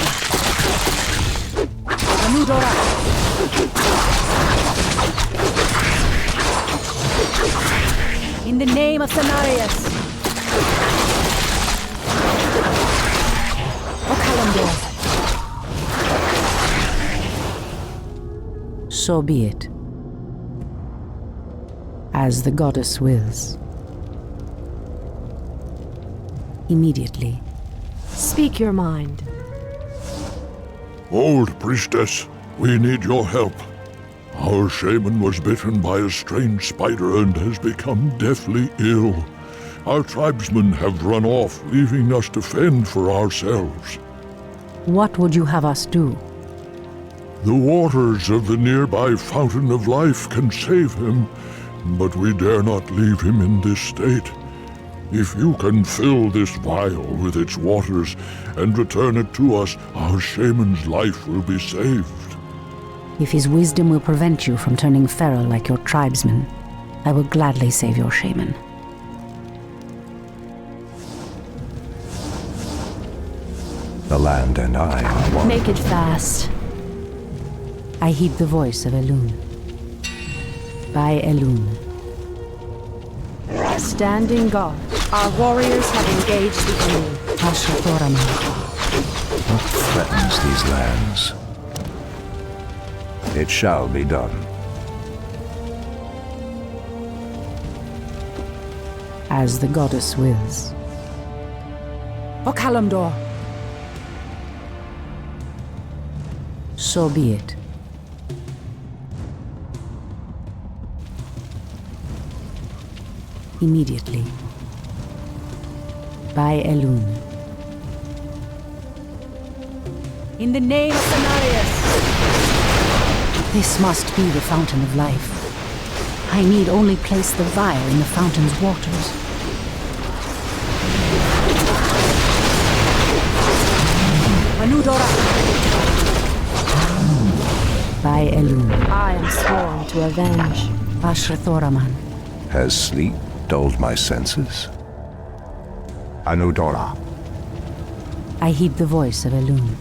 In the name of Cenarius. Okalandor. So be it. As the goddess wills. Immediately. Speak your mind. Old priestess, we need your help. Our shaman was bitten by a strange spider and has become deathly ill. Our tribesmen have run off, leaving us to fend for ourselves. What would you have us do? The waters of the nearby Fountain of Life can save him, but we dare not leave him in this state. If you can fill this vial with its waters and return it to us, our shaman's life will be saved. If his wisdom will prevent you from turning feral like your tribesmen, I will gladly save your shaman. The land and I are one. Make it fast. I heed the voice of Elun. By Elun. Standing guard. Our warriors have engaged the enemy. What threatens these lands? It shall be done. As the goddess wills. For Kalimdor. So be it. Immediately. By Elun. In the name of Cenarius. This must be the Fountain of Life. I need only place the vial in the fountain's waters. Anudora. By Elun. I am sworn to avenge. Ashrathoraman. Has sleep dulled my senses? Anudora. I heed the voice of Elun.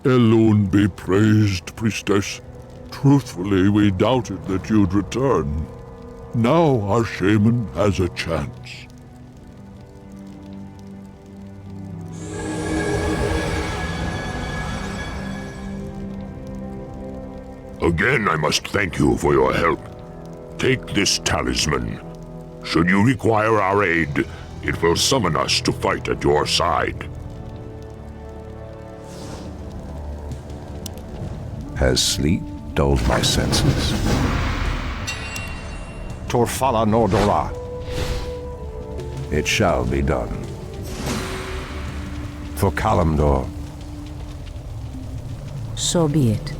Elun be praised, priestess. Truthfully, we doubted that you'd return. Now our shaman has a chance. Again, I must thank you for your help. Take this talisman. Should you require our aid, it will summon us to fight at your side. Has sleep dulled my senses? Torfala Nordora. It shall be done. For Kalimdor. So be it.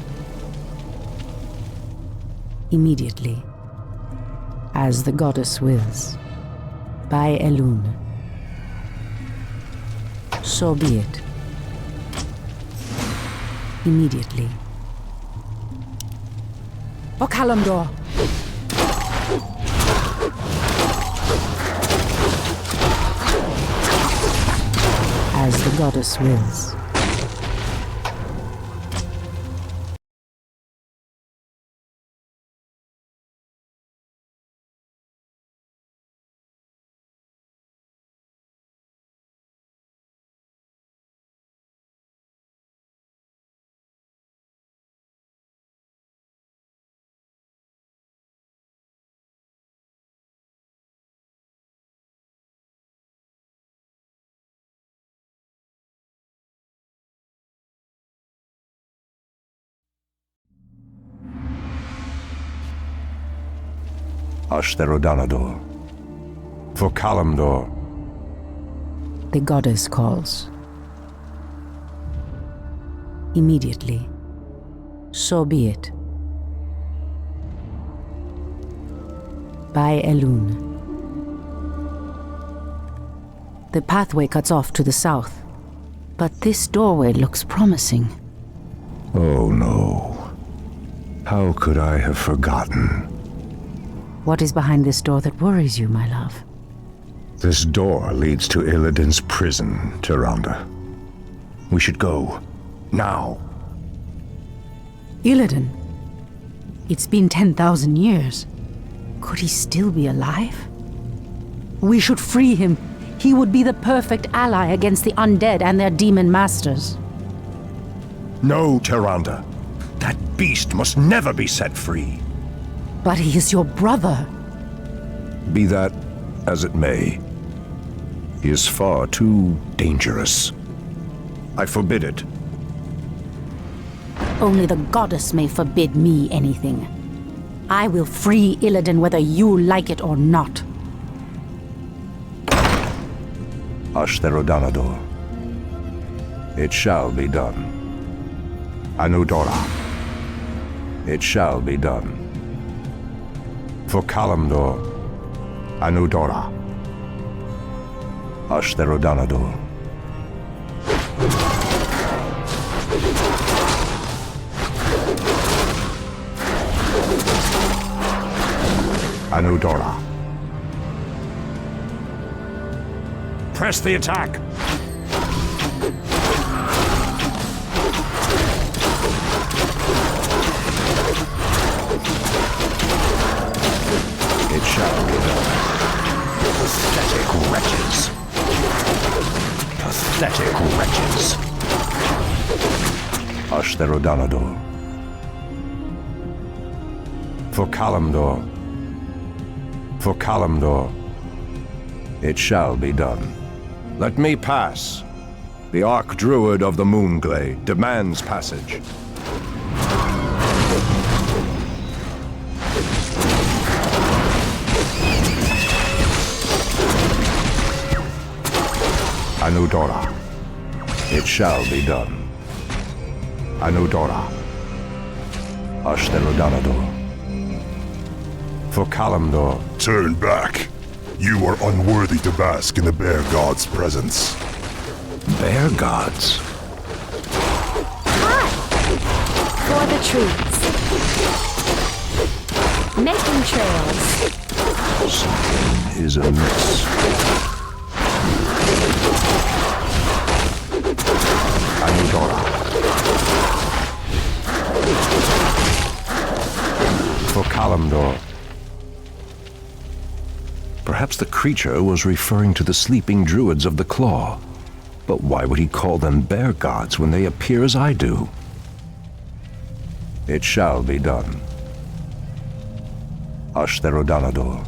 Immediately. As the goddess wills. By Elun. So be it. Immediately. For Kalimdor. As the goddess wills. Ashtherodanador. For Kalimdor. The goddess calls. Immediately. So be it. By Elun. The pathway cuts off to the south, but this doorway looks promising. Oh no. How could I have forgotten? What is behind this door that worries you, my love? This door leads to Illidan's prison, Tyrande. We should go. Now. Illidan? It's been 10,000 years. Could he still be alive? We should free him. He would be the perfect ally against the undead and their demon masters. No, Tyrande. beast must never be set free. But he is your brother. Be that as it may, he is far too dangerous. I forbid it. Only the goddess may forbid me anything. I will free Illidan whether you like it or not. Ashtherodanador. It shall be done. Anudora. It shall be done. For Kalimdor, Anudora. Ashtherodanador. Anudora. Press the attack! It shall be done. Pathetic wretches. Pathetic wretches. Ashtherodanador. For Kalimdor. For Kalimdor. It shall be done. Let me pass. The Archdruid of the Moonglade demands passage. Anudora. It shall be done. Anudora. Ashtherodanador. For Kalimdor. Turn back. You are unworthy to bask in the Bear God's presence. Bear Gods? Hi! For the trees. Making trails. Something is amiss. Anudora. For Kalimdor. Perhaps the creature was referring to the sleeping Druids of the Claw. But why would he call them Bear Gods when they appear as I do? It shall be done. Ashtherodanador.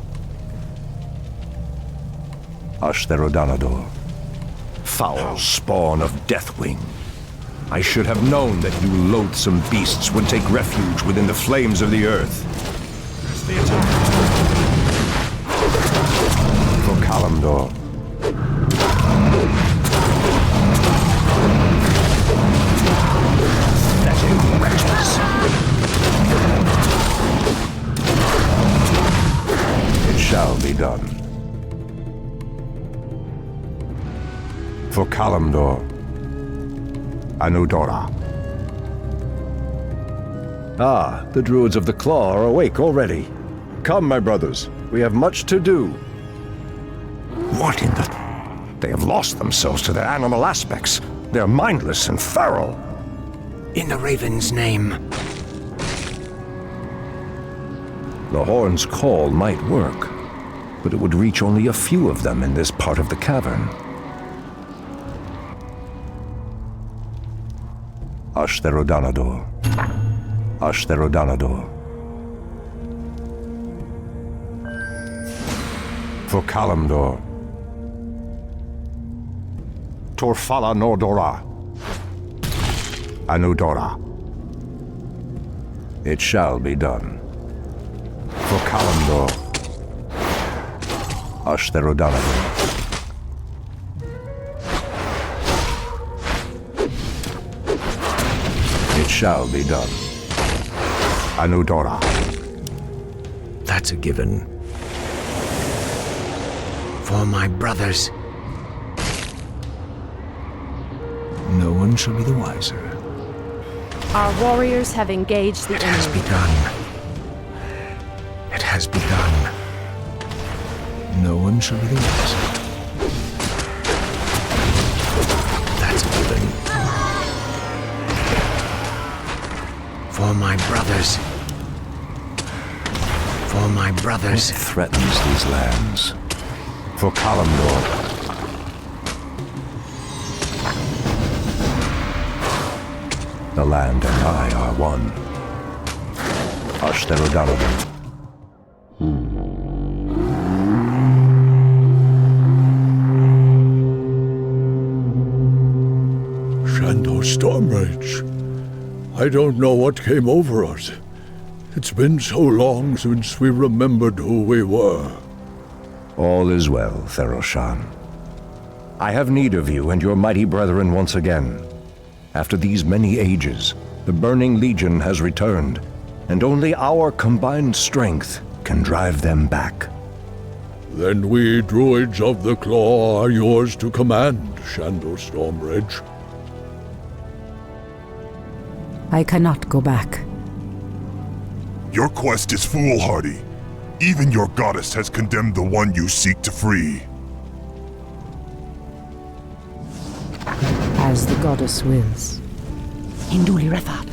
Ashtherodanador. Foul spawn of Deathwing. I should have known that you loathsome beasts would take refuge within the flames of the earth. The attack. For Kalimdor. Pathetic wretches. It shall be done. For Kalimdor. Anudora. Ah, the Druids of the Claw are awake already. Come, my brothers, we have much to do. What in the... They have lost themselves to their animal aspects. They're mindless and feral. In the Raven's name. The horn's call might work, but it would reach only a few of them in this part of the cavern. Ashtherodanador. Ashtherodanador. For Kalimdor. Torfala Nordora. Anudora. It shall be done. For Kalimdor. Ashtherodanador. It shall be done. Anudora. That's a given. For my brothers. No one shall be the wiser. Our warriors have engaged the enemy. It has begun. It has begun. No one shall be the wiser. That's a given. For my brothers. For my brothers. What threatens these lands? For Kalimdor. The land and I are one. hush their O'Donovan. Shan'do Stormrage. I don't know what came over us. It's been so long since we remembered who we were. All is well, Theroshan. I have need of you and your mighty brethren once again. After these many ages, the Burning Legion has returned, and only our combined strength can drive them back. Then we Druids of the Claw are yours to command, Shan'do Stormrage. I cannot go back. Your quest is foolhardy. Even your goddess has condemned the one you seek to free. As the goddess wills. Hinduli Refat.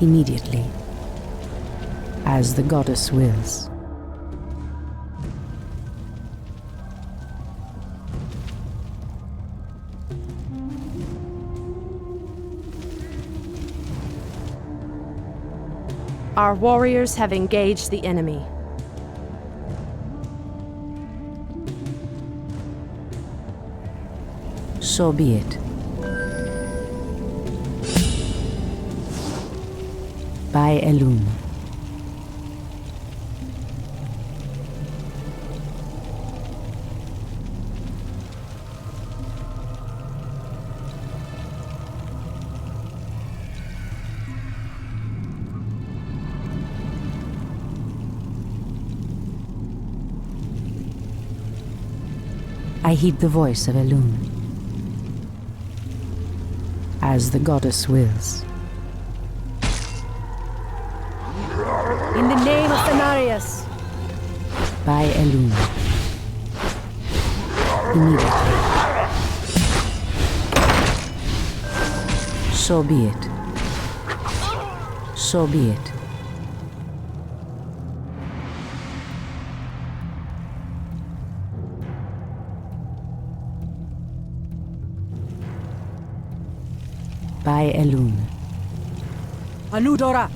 Immediately. As the goddess wills. Our warriors have engaged the enemy. So be it. By Elun. I heed the voice of Elun. As the goddess wills. In the name of Cenarius. By Elun. Immediately. So be it. So be it. By Elun. Anudora.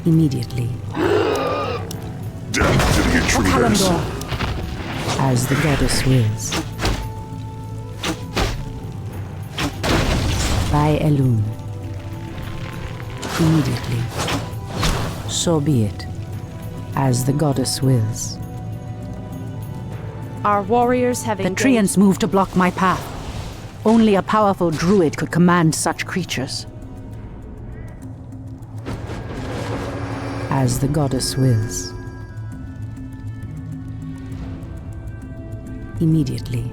Immediately. Death to the intruders. As the goddess wills. By Elun. Immediately. So be it. As the goddess wills. Our warriors have The engaged... treants move to block my path. Only a powerful druid could command such creatures. As the goddess wills. Immediately.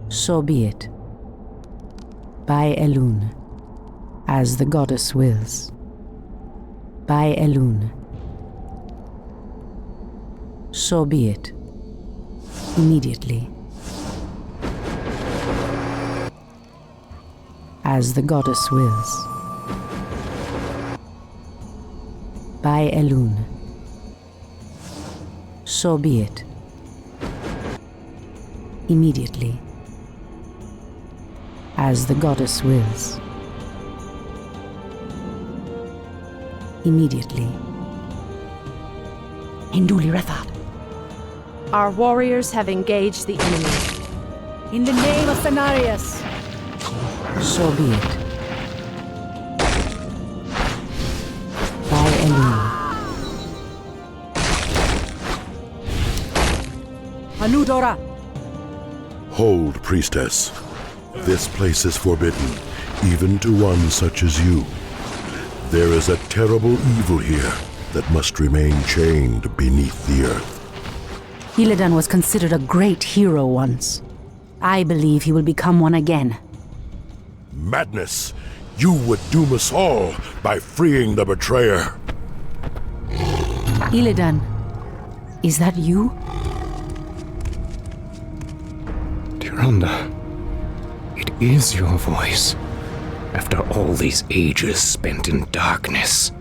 So be it. By Elun. As the goddess wills. By Elun. So be it. Immediately. As the goddess wills. By Elun. So be it. Immediately. As the goddess wills. Immediately. Hinduli Refat. Our warriors have engaged the enemy. In the name of Cenarius. So be it. By Elun. Anudora. Hold, priestess. This place is forbidden, even to one such as you. There is a terrible evil here that must remain chained beneath the earth. Illidan was considered a great hero once. I believe he will become one again. Madness! You would doom us all by freeing the betrayer. Illidan, is that you? Tyrande, it is your voice. After all these ages spent in darkness,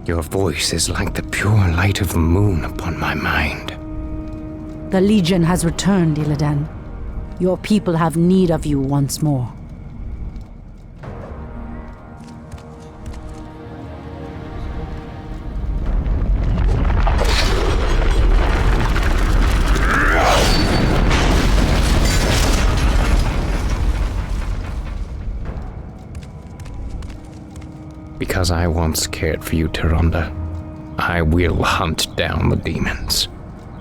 your voice is like the pure light of the moon upon my mind. The Legion has returned, Illidan. Your people have need of you once more. Because I once cared for you, Tyrande, I will hunt down the demons.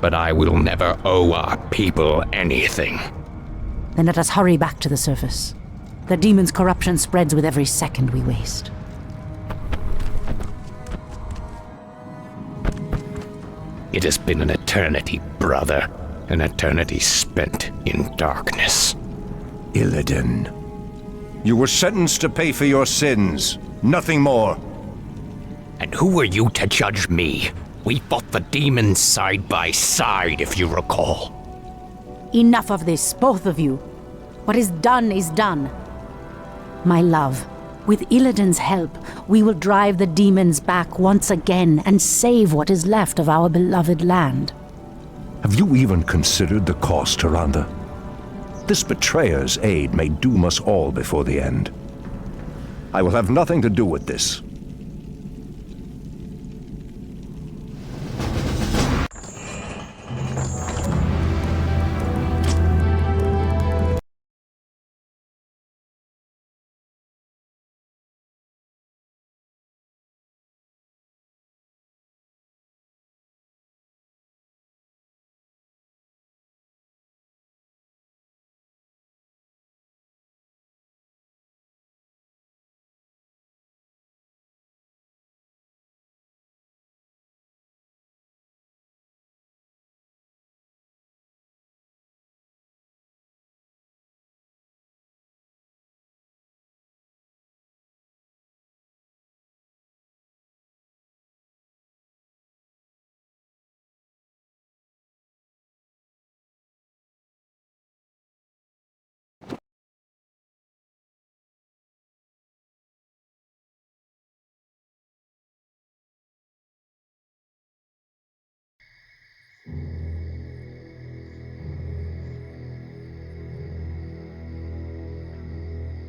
But I will never owe our people anything. Then let us hurry back to the surface. The demon's corruption spreads with every second we waste. It has been an eternity, brother. An eternity spent in darkness. Illidan, you were sentenced to pay for your sins. Nothing more. And who are you to judge me? We fought the demons side by side, if you recall. Enough of this, both of you. What is done is done. My love, with Illidan's help, we will drive the demons back once again and save what is left of our beloved land. Have you even considered the cost, Tyrande? This betrayer's aid may doom us all before the end. I will have nothing to do with this.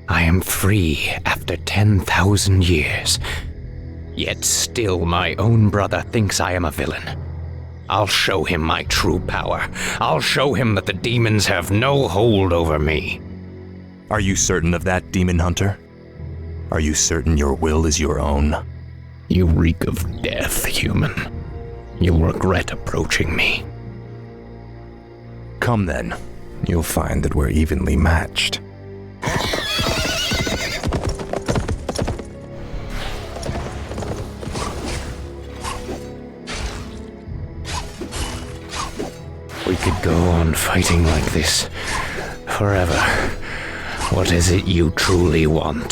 I am free after 10,000 years. Yet still my own brother thinks I am a villain. I'll show him my true power. I'll show him that the demons have no hold over me. Are you certain of that, Demon Hunter? Are you certain your will is your own? You reek of death, human. You'll regret approaching me. Come then. You'll find that we're evenly matched. We could go on fighting like this forever. What is it you truly want?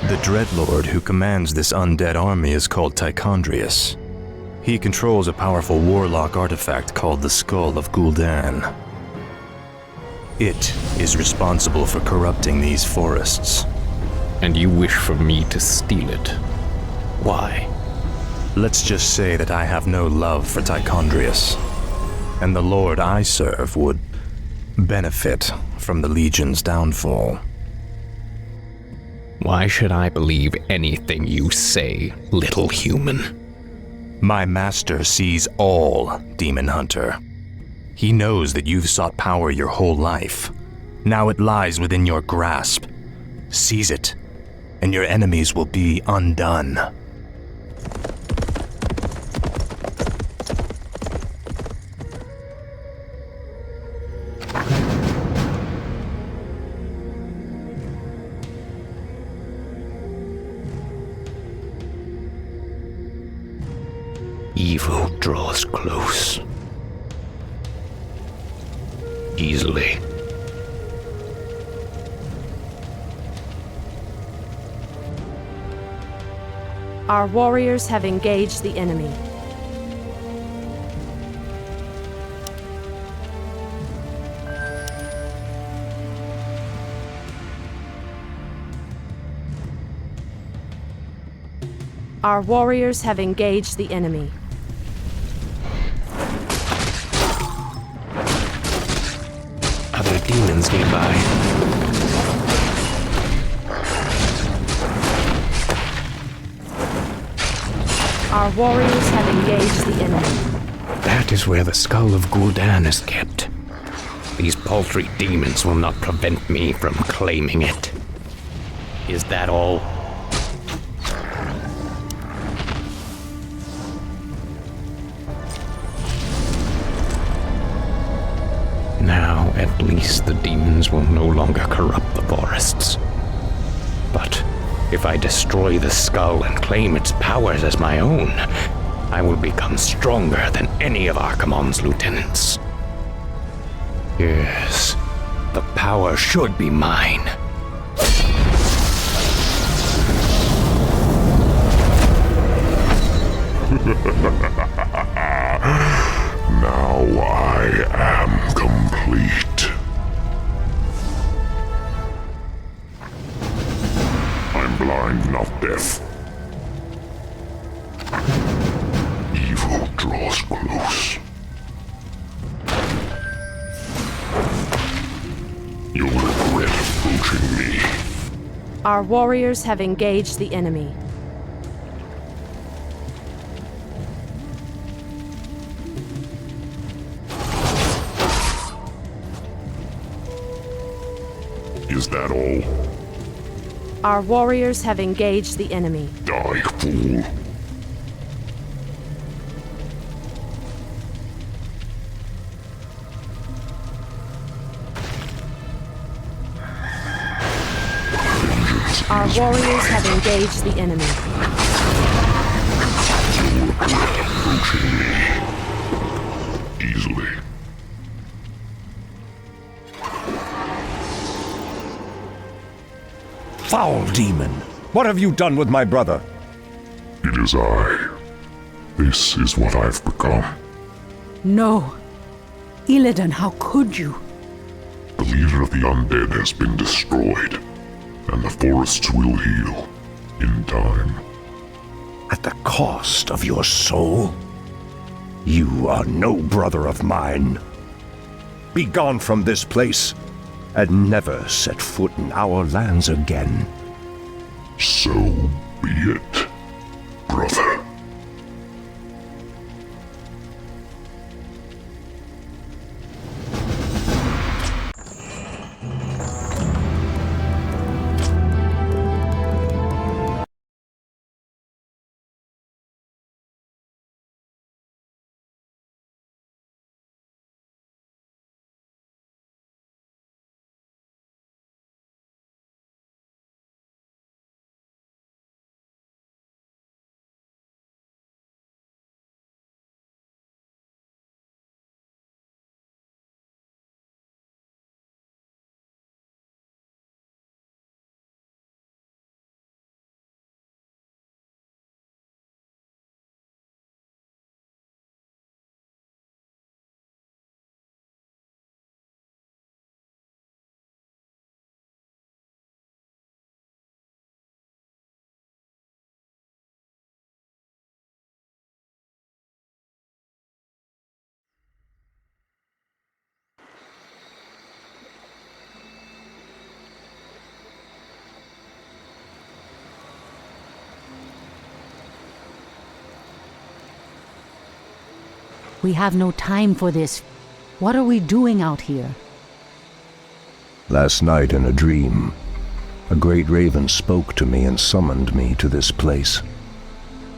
The Dreadlord who commands this undead army is called Tichondrius. He controls a powerful warlock artifact called the Skull of Gul'dan. It is responsible for corrupting these forests. And you wish for me to steal it? Why? Let's just say that I have no love for Tichondrius, and the Lord I serve would benefit from the Legion's downfall. Why should I believe anything you say, little human? My master sees all, Demon Hunter. He knows that you've sought power your whole life. Now it lies within your grasp. Seize it, and your enemies will be undone. Evil draws close. Easily, Our warriors have engaged the enemy. Our warriors have engaged the enemy. Other demons nearby. Our warriors have engaged the enemy. That is where the Skull of Gul'dan is kept. These paltry demons will not prevent me from claiming it. Is that all? Now, at least the demons will no longer corrupt the forests. But if I destroy the skull and claim its powers as my own, I will become stronger than any of Archimonde's lieutenants. Yes, the power should be mine. Now I am complete. I'm blind, not deaf. Evil draws close. You'll regret approaching me. Our warriors have engaged the enemy. Is that all? Our warriors have engaged the enemy. Die, fool. Our warriors have engaged the enemy. You'll regret approaching me. Easily. Foul demon! What have you done with my brother? It is I. This is what I've become. No. Illidan, how could you? The leader of the undead has been destroyed, and the forests will heal in time. At the cost of your soul? You are no brother of mine. Be gone from this place, and never set foot in our lands again. So be it, brother. We have no time for this. What are we doing out here? Last night in a dream, a great raven spoke to me and summoned me to this place.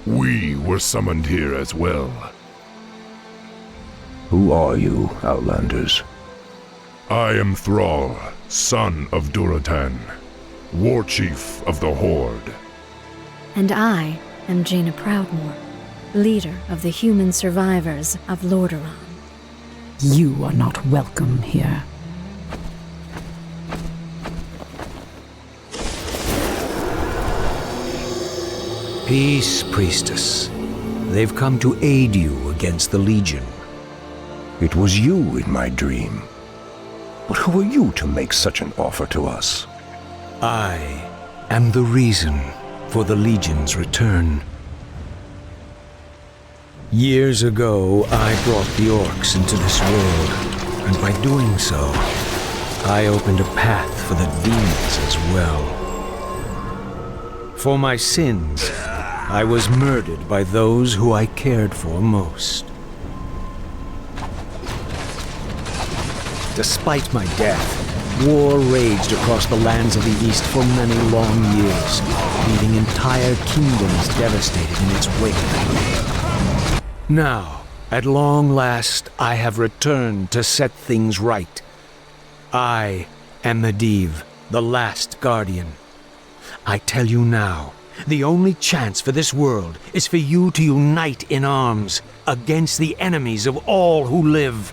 We were summoned here as well. Who are you, Outlanders? I am Thrall, son of Durotan, war chief of the Horde. And I am Jaina Proudmoore, leader of the human survivors of Lordaeron. You are not welcome here. Peace, priestess. They've come to aid you against the Legion. It was you in my dream. But who are you to make such an offer to us? I am the reason for the Legion's return. Years ago, I brought the orcs into this world, and by doing so, I opened a path for the demons as well. For my sins, I was murdered by those who I cared for most. Despite my death, war raged across the lands of the East for many long years, leaving entire kingdoms devastated in its wake. Now, at long last, I have returned to set things right. I am Medivh, the last guardian. I tell you now, the only chance for this world is for you to unite in arms against the enemies of all who live.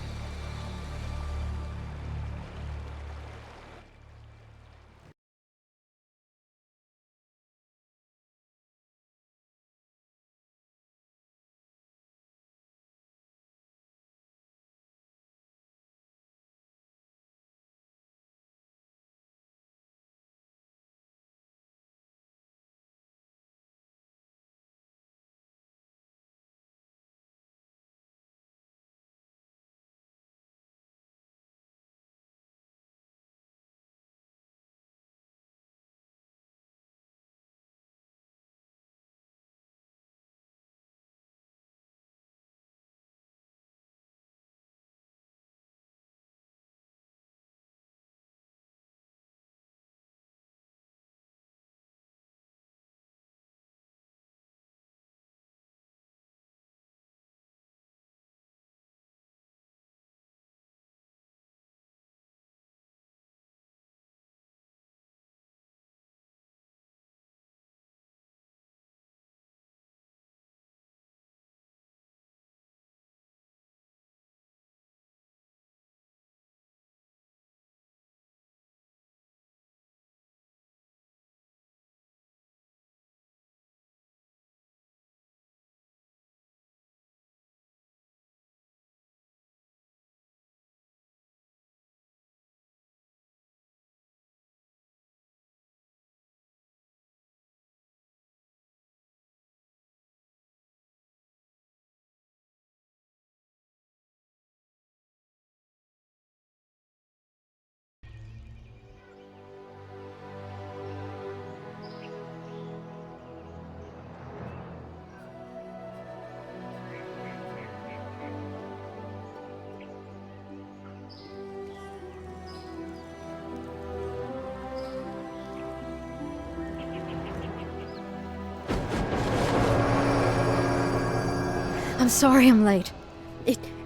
I'm sorry I'm late.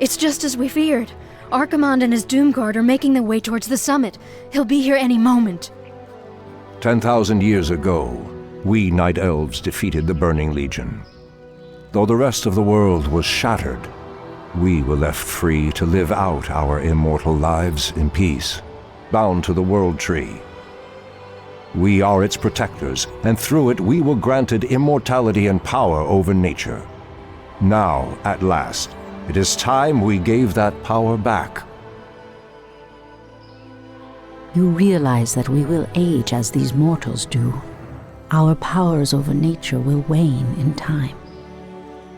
It's just as we feared. Archimonde and his Doomguard are making their way towards the summit. He'll be here any moment. 10,000 years ago, we Night Elves defeated the Burning Legion. Though the rest of the world was shattered, we were left free to live out our immortal lives in peace, bound to the World Tree. We are its protectors, and through it we were granted immortality and power over nature. Now, at last, it is time we gave that power back. You realize that we will age as these mortals do. Our powers over nature will wane in time.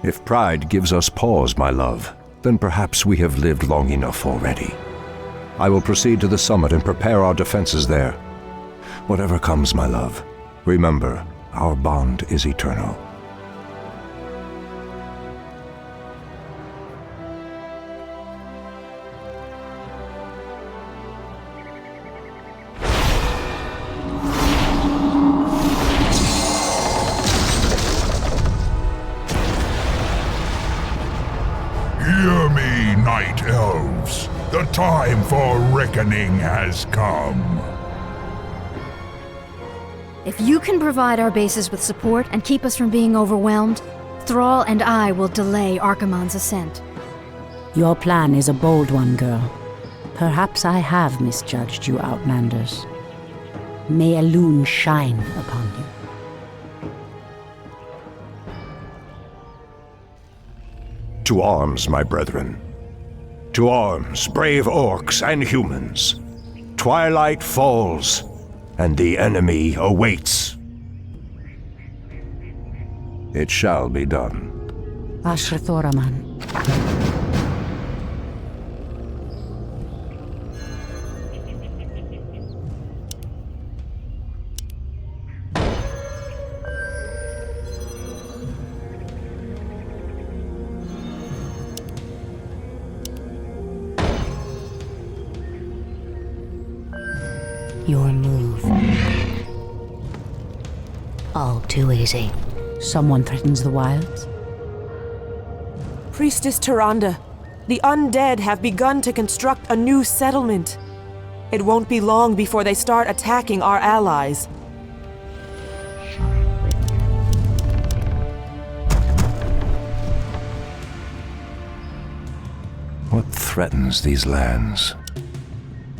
If pride gives us pause, my love, then perhaps we have lived long enough already. I will proceed to the summit and prepare our defenses there. Whatever comes, my love, remember, our bond is eternal. Hear me, Night Elves. The time for reckoning has come. If you can provide our bases with support and keep us from being overwhelmed, Thrall and I will delay Archimonde's ascent. Your plan is a bold one, girl. Perhaps I have misjudged you, Outlanders. May Elune shine upon you. To arms, my brethren. To arms, brave orcs and humans. Twilight falls, and the enemy awaits. It shall be done. Ashrathoraman. Your move. All too easy. Someone threatens the wilds? Priestess Tyrande, the undead have begun to construct a new settlement. It won't be long before they start attacking our allies. What threatens these lands?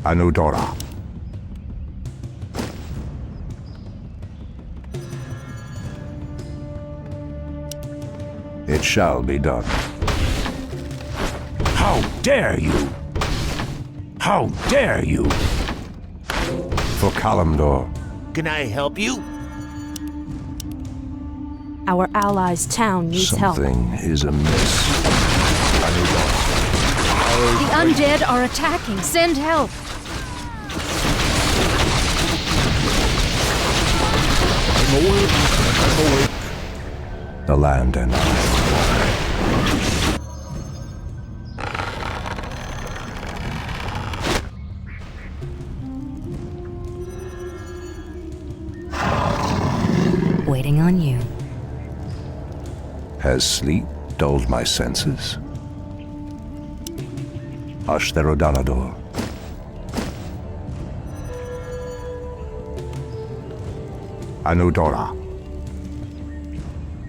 Anudora. It shall be done. How dare you! How dare you! For Kalimdor. Can I help you? Our allies' town needs help. Something is amiss. The undead are attacking. Send help. I'm awake. The land and I. Waiting on you. Has sleep dulled my senses? Ashtherodanador. Anudora.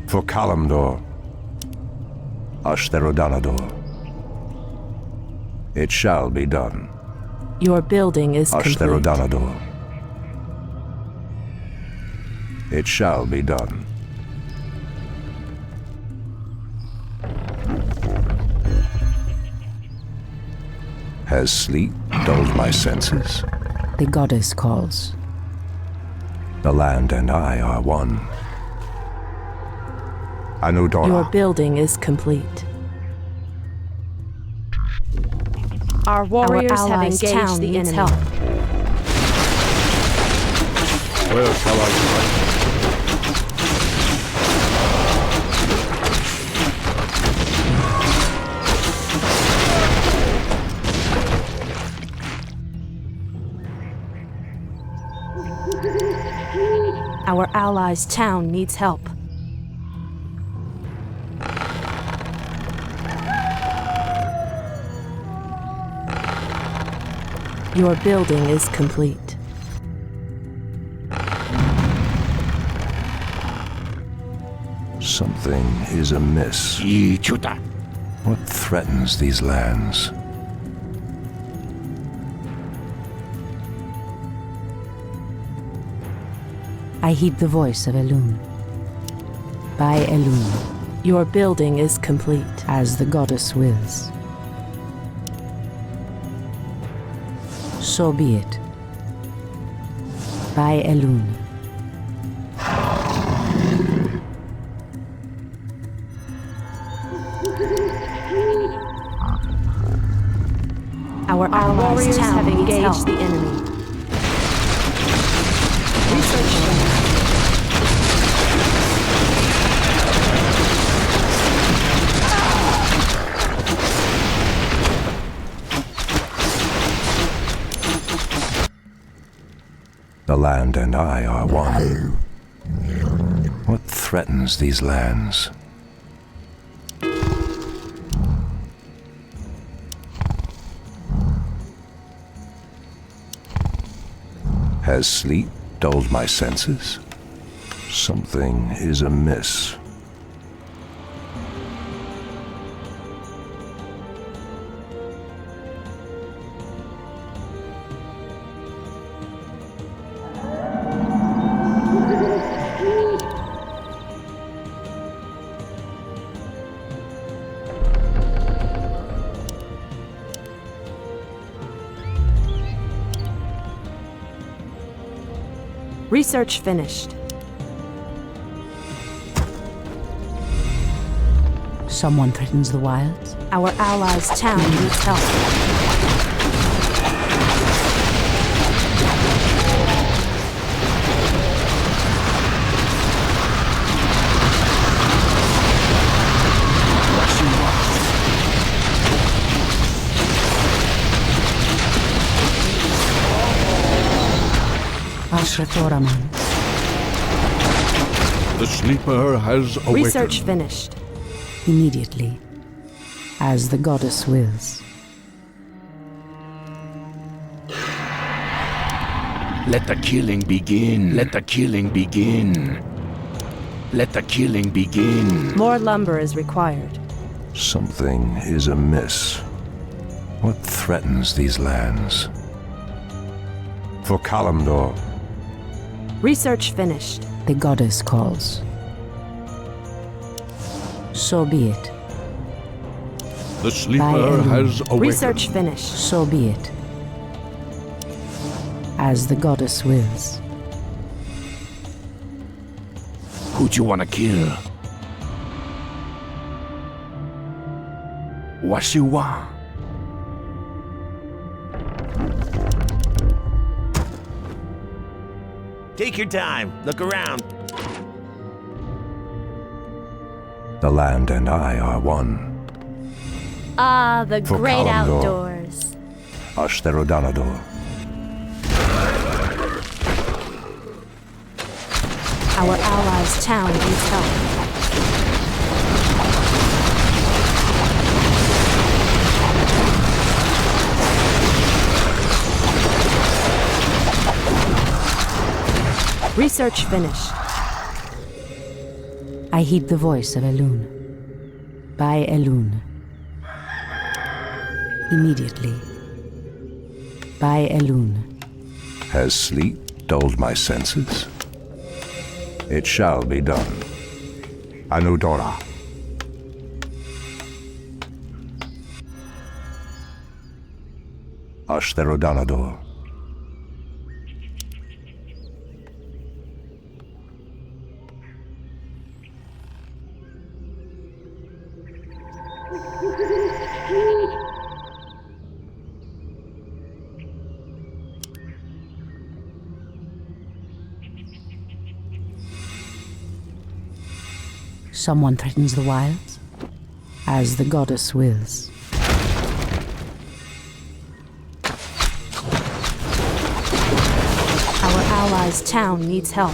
For Kalimdor. Ashtherodanador. It shall be done. Your building is complete. Ashtherodanador. It shall be done. Has sleep dulled my senses? The goddess calls. The land and I are one. Anudora. Your building is complete. Our warriors have engaged the enemy. Help. Where shall I strike? Our allies' town needs help. Your building is complete. Something is amiss. What threatens these lands? I heed the voice of Elune. By Elune. Your building is complete. As the goddess wills. So be it. By Elune. Our warriors have engaged the enemy. The land and I are one. What threatens these lands? Has sleep dulled my senses? Something is amiss. Research finished. Someone threatens the wilds. Our allies' town needs help. The sleeper has awakened. Research finished. Immediately, as the goddess wills. Let the killing begin. Let the killing begin. Let the killing begin. More lumber is required. Something is amiss. What threatens these lands? For Kalimdor. Research finished. The goddess calls. So be it. The sleeper has awakened. Research finished. So be it. As the goddess wills. Who'd you want to kill? What you want? Take your time. Look around. The land and I are one. Ah, the For great Kalimdor. outdoors. Ashtherodanador. Our allies' town needs help. Research finished. I heed the voice of Elune. By Elune. Immediately. By Elune. Has sleep dulled my senses? It shall be done. Anudora. Ashtherodanador. Someone threatens the wilds, as the goddess wills. Our allies' town needs help.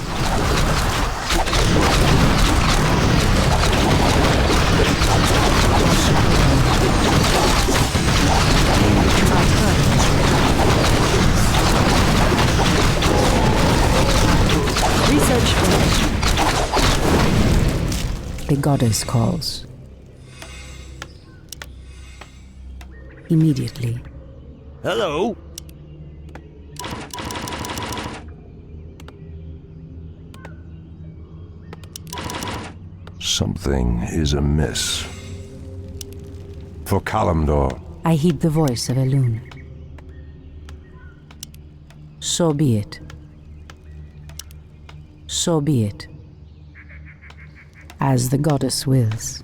Research finished. The goddess calls. Immediately. Hello. Something is amiss. For Kalimdor. I heed the voice of Elune. So be it. So be it. As the goddess wills.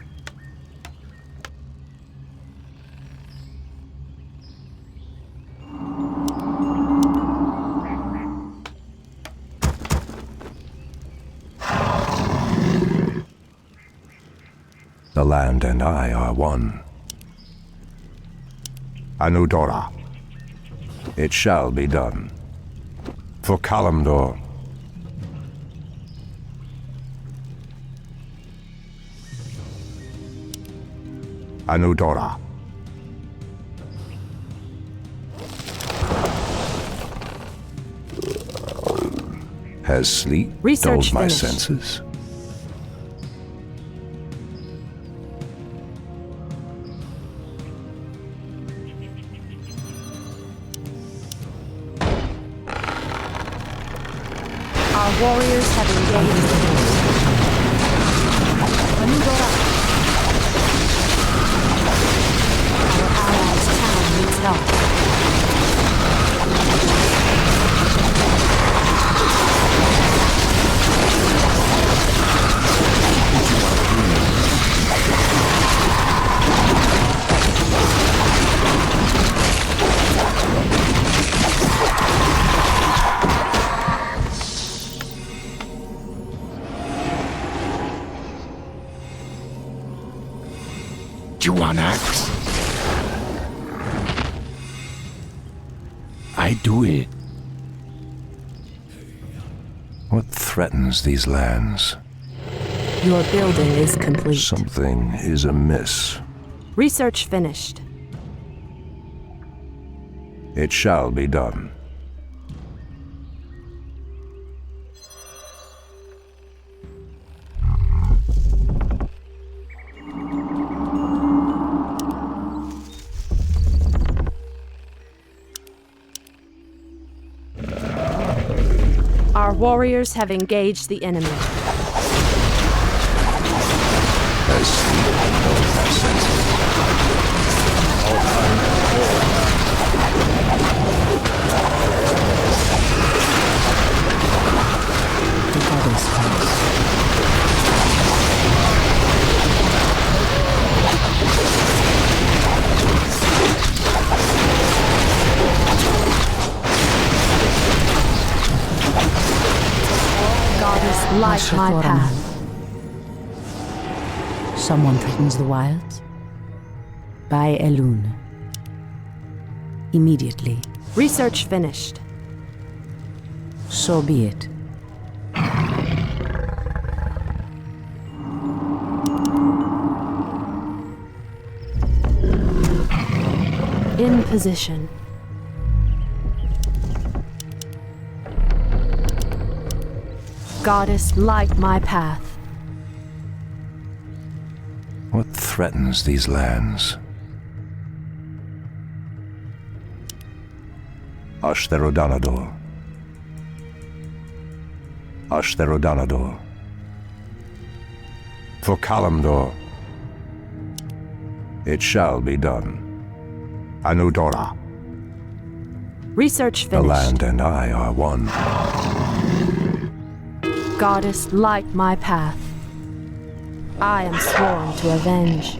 The land and I are one. Anudora. It shall be done. For Kalimdor. Anudora. Has sleep dulled my senses? Our warriors have engaged the force. Anudora. Our allies' town needs help. Do you want axe? I do it. What threatens these lands? Your building is complete. Something is amiss. Research finished. It shall be done. Our warriors have engaged the enemy. As sleep knows my senses. All time The goddess comes. Goddess, light my path. Someone threatens the wilds? By Elun. Immediately. Research finished. So be it. In position. Goddess, light my path. What threatens these lands? Ashtherodanador. Ashtherodanador. For Kalimdor. It shall be done. Anudora. Research The finished. land and I are one. Goddess, light my path. I am sworn to avenge.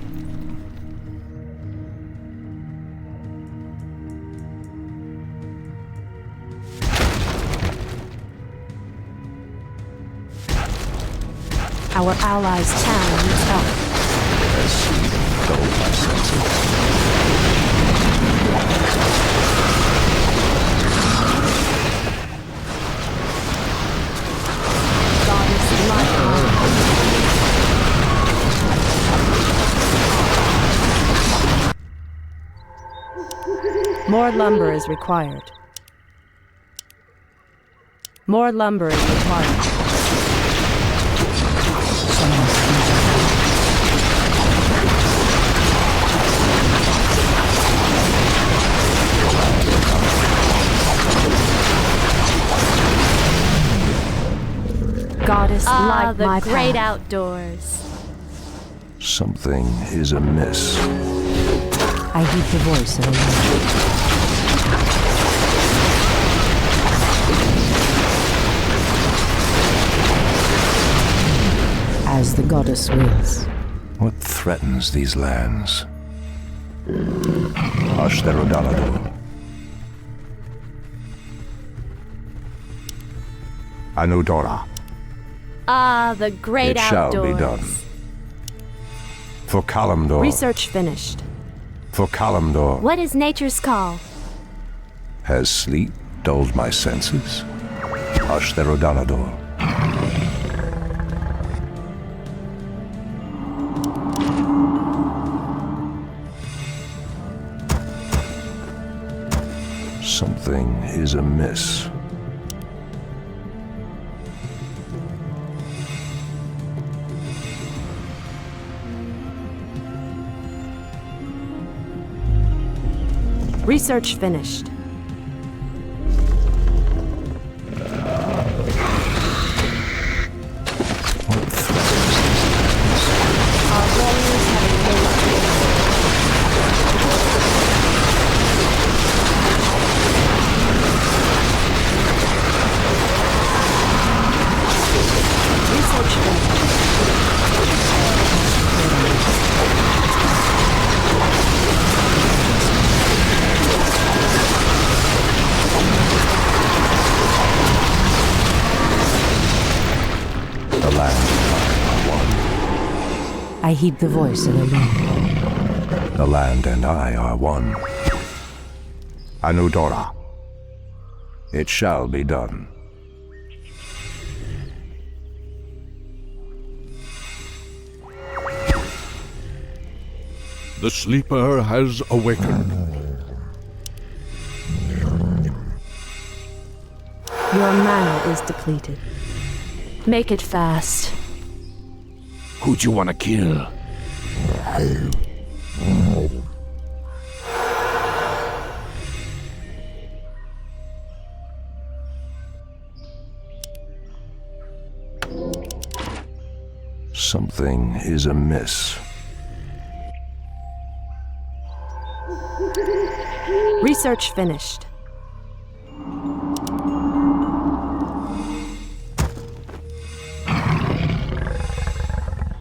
Our allies' town needs help. As sleep dulled my senses. Goddess, light my path. More lumber is required. More lumber is required. Goddess, light the my great path. outdoors. Something is amiss. I heed the voice of Elun. As the goddess wills. What threatens these lands? Ashtherodanador. Anudora. The great It shall outdoors. be done. For Kalimdor. Research finished. For Kalimdor. What is nature's call? Has sleep dulled my senses? Ashtherodanador. Something is amiss. Research finished. Our warriors have engaged. land and I are one. I heed the voice of Illidan. The land and I are one. Anudora. It shall be done. The sleeper has awakened. Your mana is depleted. Make it fast. Who'd you want to kill? Something is amiss. Research finished.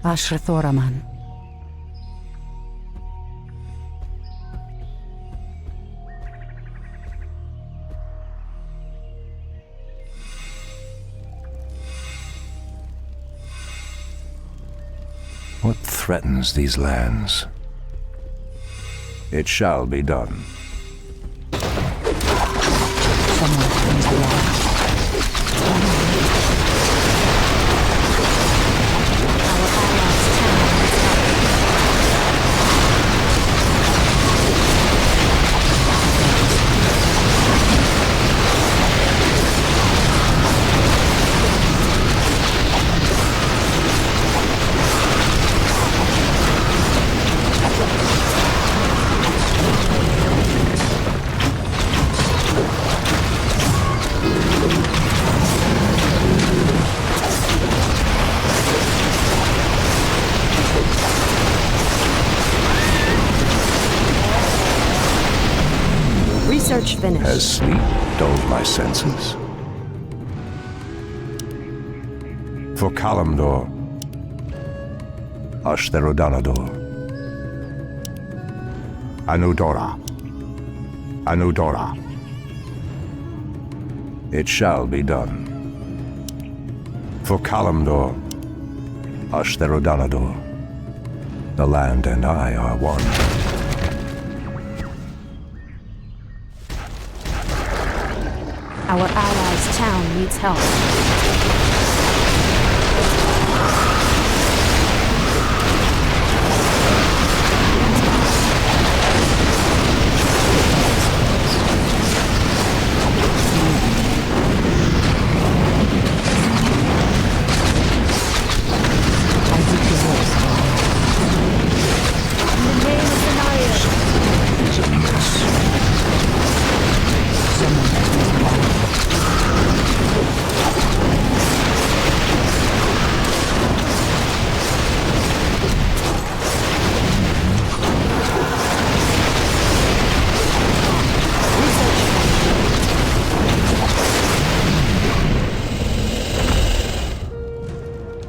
Ashrathoraman. What threatens these lands? It shall be done. Someone brings the light. Research finished. Has sleep dulled my senses? For Kalimdor, Ashtherodanador, Anudora, Anudora. It shall be done. For Kalimdor, Ashtherodanador, the land and I are one. Our allies' town needs help.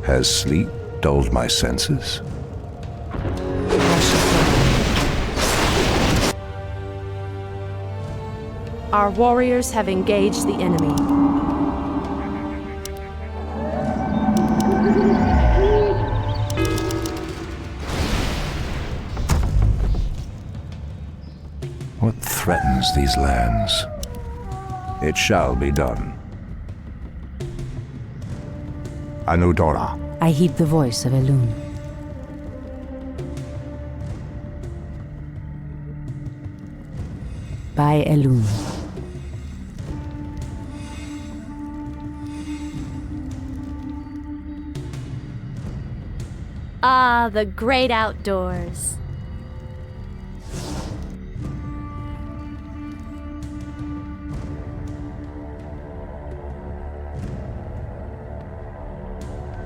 Has sleep dulled my senses? Our warriors have engaged the enemy. What threatens these lands? It shall be done. Anudora. I heed the voice of Elun. By Elun. Ah, the great outdoors.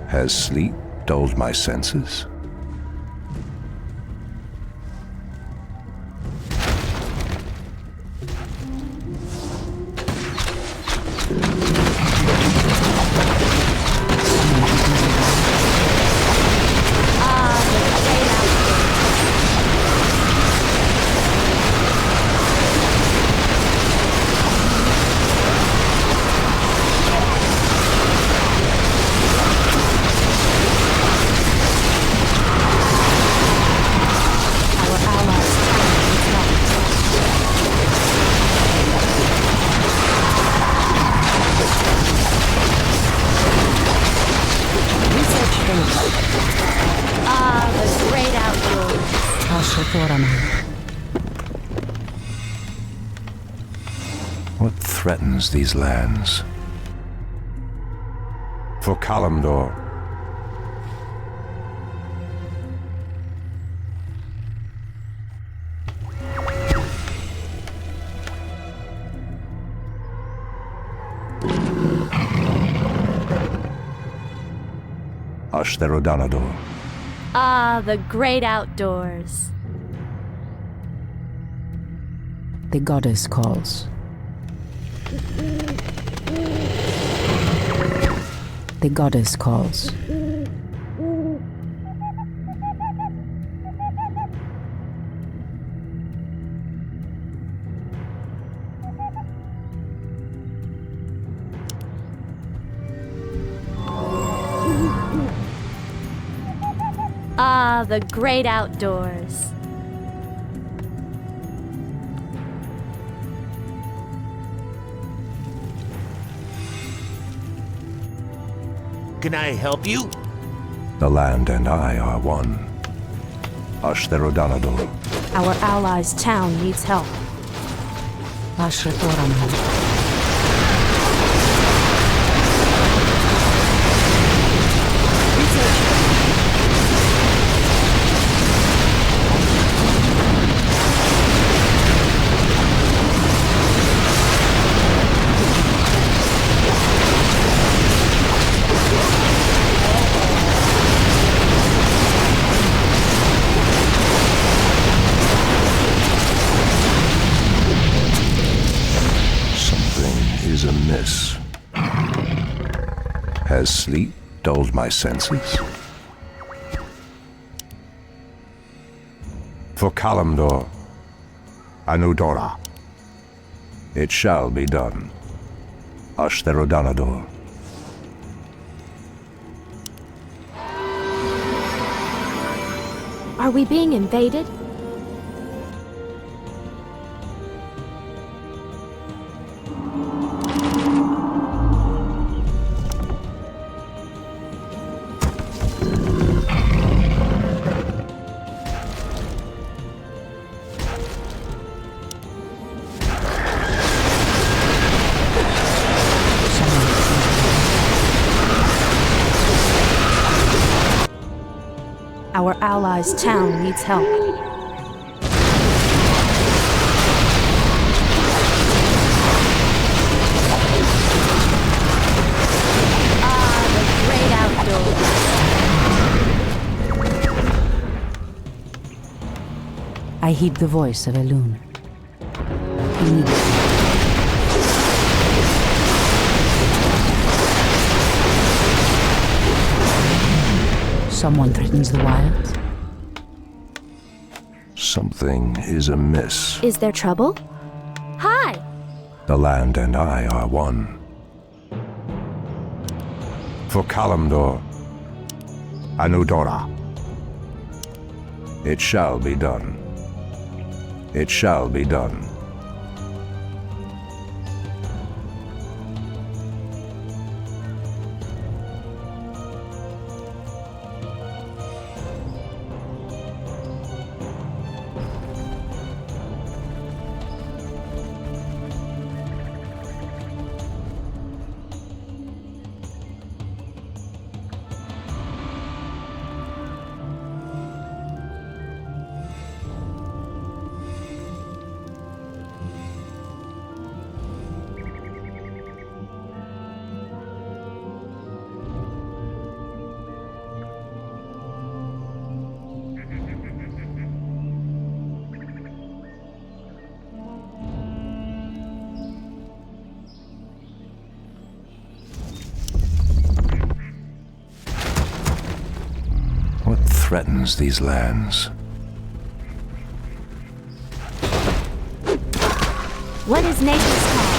Has sleep dulled my senses? Ah, the great outdoors. What threatens these lands? For Kalimdor. Ashtherodanador. Ah, the great outdoors. The goddess calls. The goddess calls. Ah, the great outdoors. Can I help you? The land and I are one. Ashtherodanador. Our allies' town needs help. Is amiss. Has sleep dulled my senses? For Kalimdor, Anudora, it shall be done. Ashtherodanador. Are we being invaded? Our allies' town needs help. Ah, the great outdoors. I heed the voice of Elune. Someone threatens the wilds. Something is amiss. Is there trouble? Hi! The land and I are one. For Kalimdor, Anudora. It shall be done. It shall be done. What threatens these lands? What is nature's call?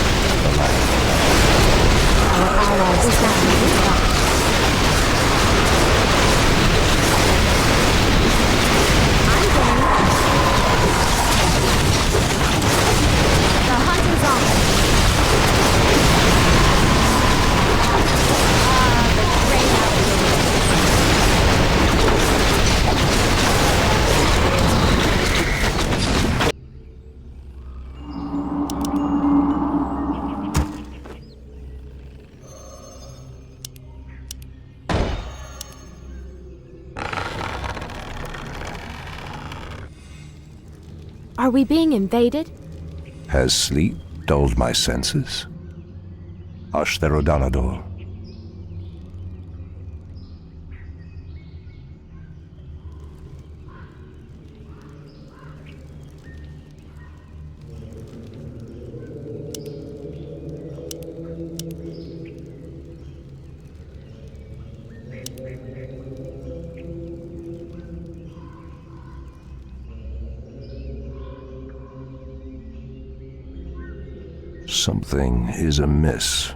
Our allies is not I'm going. The hunt is on. Ah, the great outdoors. Are we being invaded? Has sleep dulled my senses? Ashtherodanador. Something is amiss.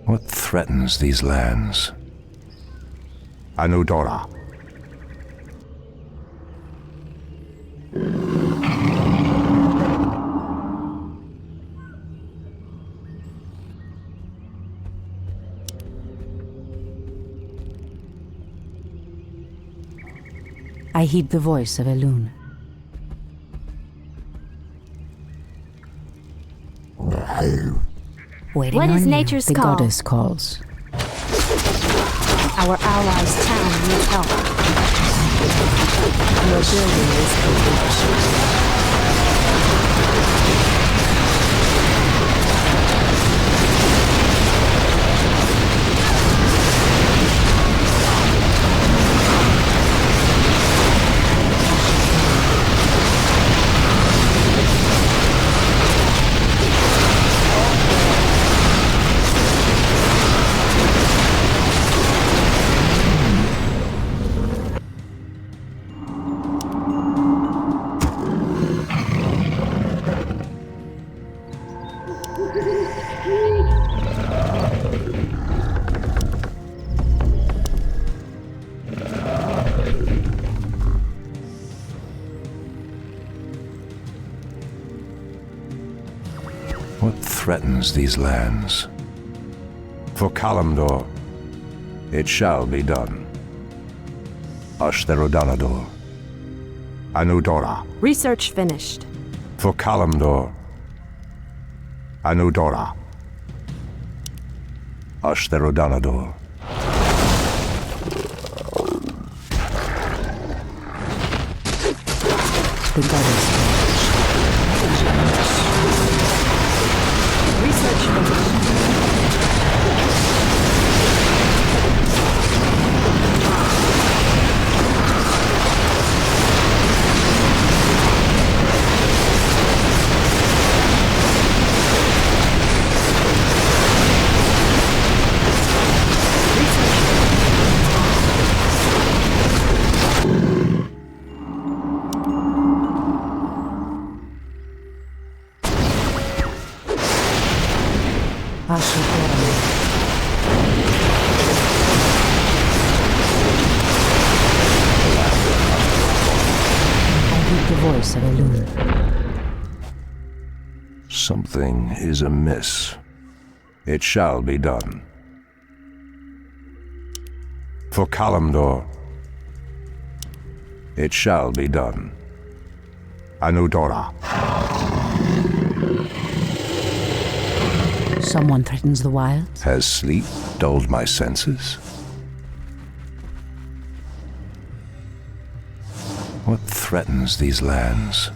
What threatens these lands? Anudora. I heed the voice of Elune. Waiting what is nature's the call? The goddess calls. Our allies' town needs help. Your building is complete. What threatens these lands? For Kalimdor, it shall be done. Ashtherodanador. Anudora. Research finished. For Kalimdor. Anudora. Ashtherodanador. The goddess. Research finished. Something is amiss. It shall be done. For Kalimdor, it shall be done. Anudora. Someone threatens the wilds? Has sleep dulled my senses? What threatens these lands?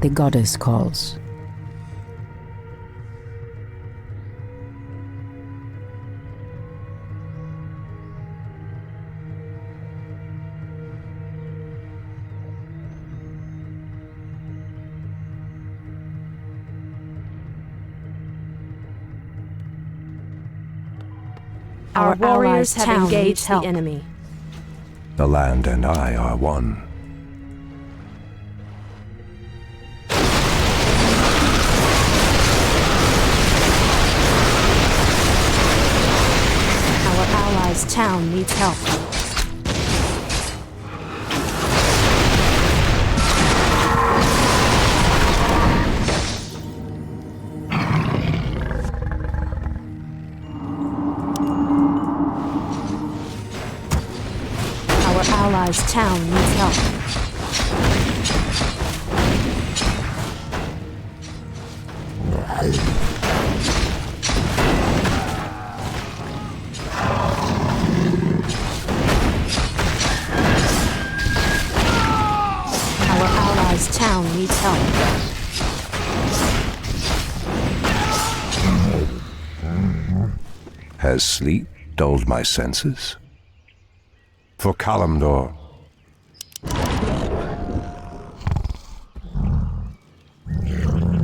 The goddess calls. Our warriors have engaged the enemy. The land and I are one. Our allies' town needs help. allies' town needs help. Our allies' town needs help. Has sleep dulled my senses? For Kalimdor.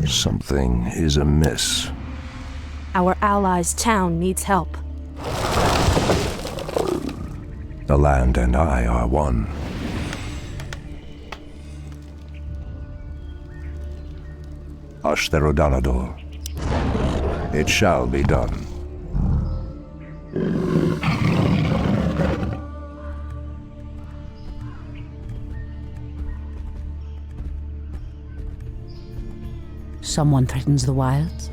Something is amiss. Our allies' town needs help. The land and I are one. Ashtherodanador. It shall be done. Someone threatens the wilds.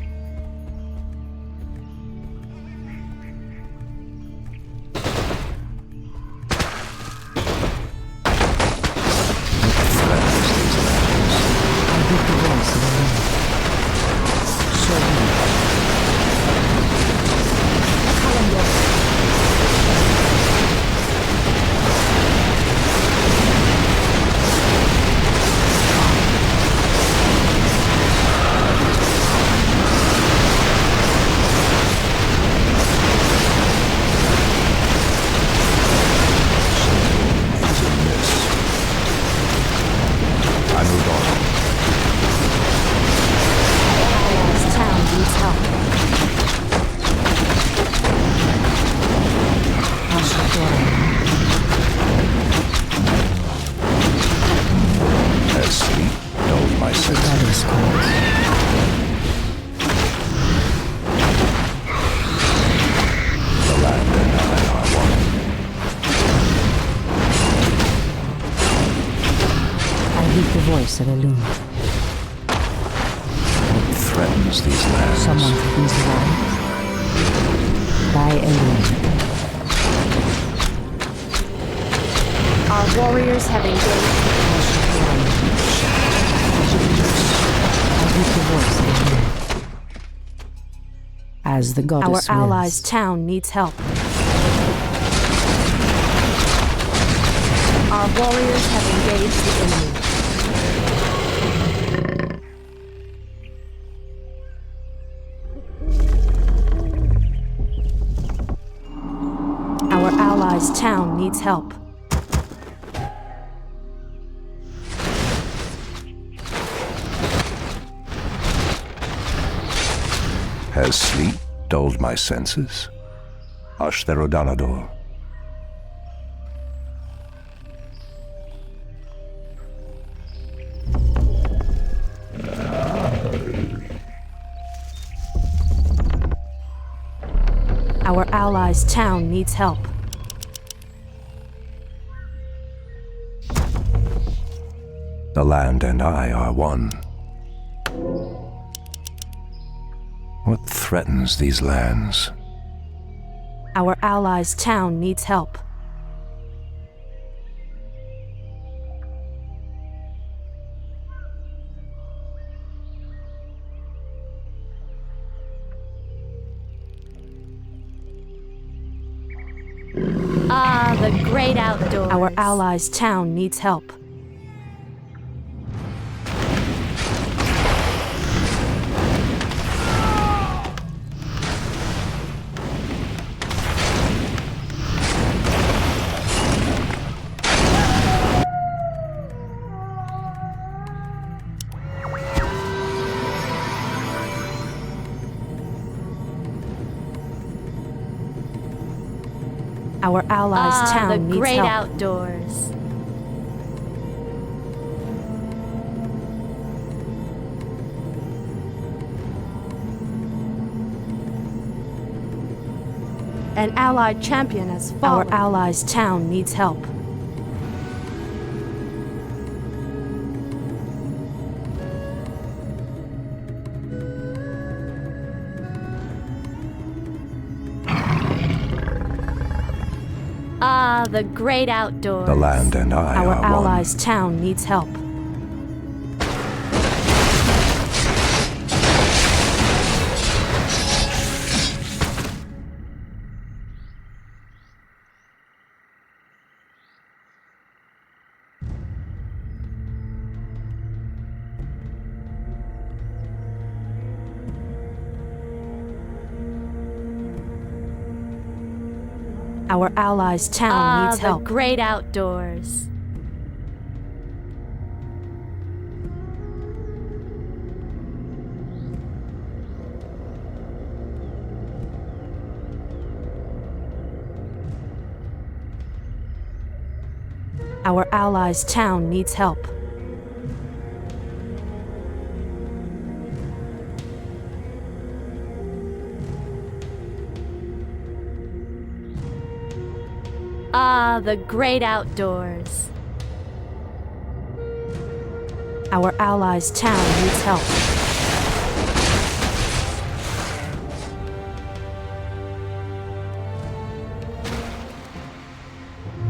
Of Elun. What threatens these lands? Someone threatens the wild. By Elun. Our warriors have engaged. As the goddess Our wills. allies' town needs help. Our warriors have engaged the enemy. Our allies' town needs help. Has sleep dulled my senses? Ashtherodanador. Our allies' town needs help. The land and I are one. What threatens these lands? Our allies' town needs help. Ah, the great outdoors. Our allies' town needs help. Our allies' town the needs great help. outdoors. An allied champion has fallen. Our allies' town needs help. Ah, the great outdoors. The land and I Our are allies' town needs help. Our allies' town needs help. The great outdoors. Our allies' town needs help. The great outdoors. Our allies' town needs help.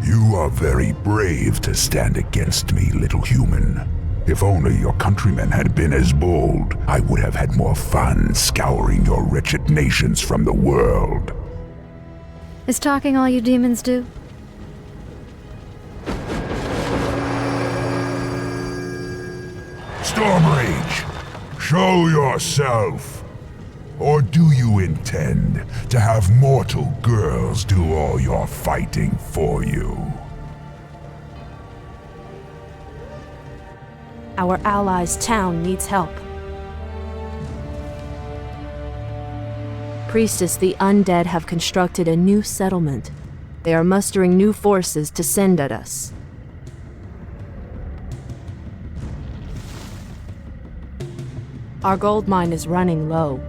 You are very brave to stand against me, little human. If only your countrymen had been as bold, I would have had more fun scouring your wretched nations from the world. Is talking all you demons do? Stormrage, show yourself! Or do you intend to have mortal girls do all your fighting for you? Our allies' town needs help. Priestess, the undead have constructed a new settlement. They are mustering new forces to send at us. Our gold mine is running low.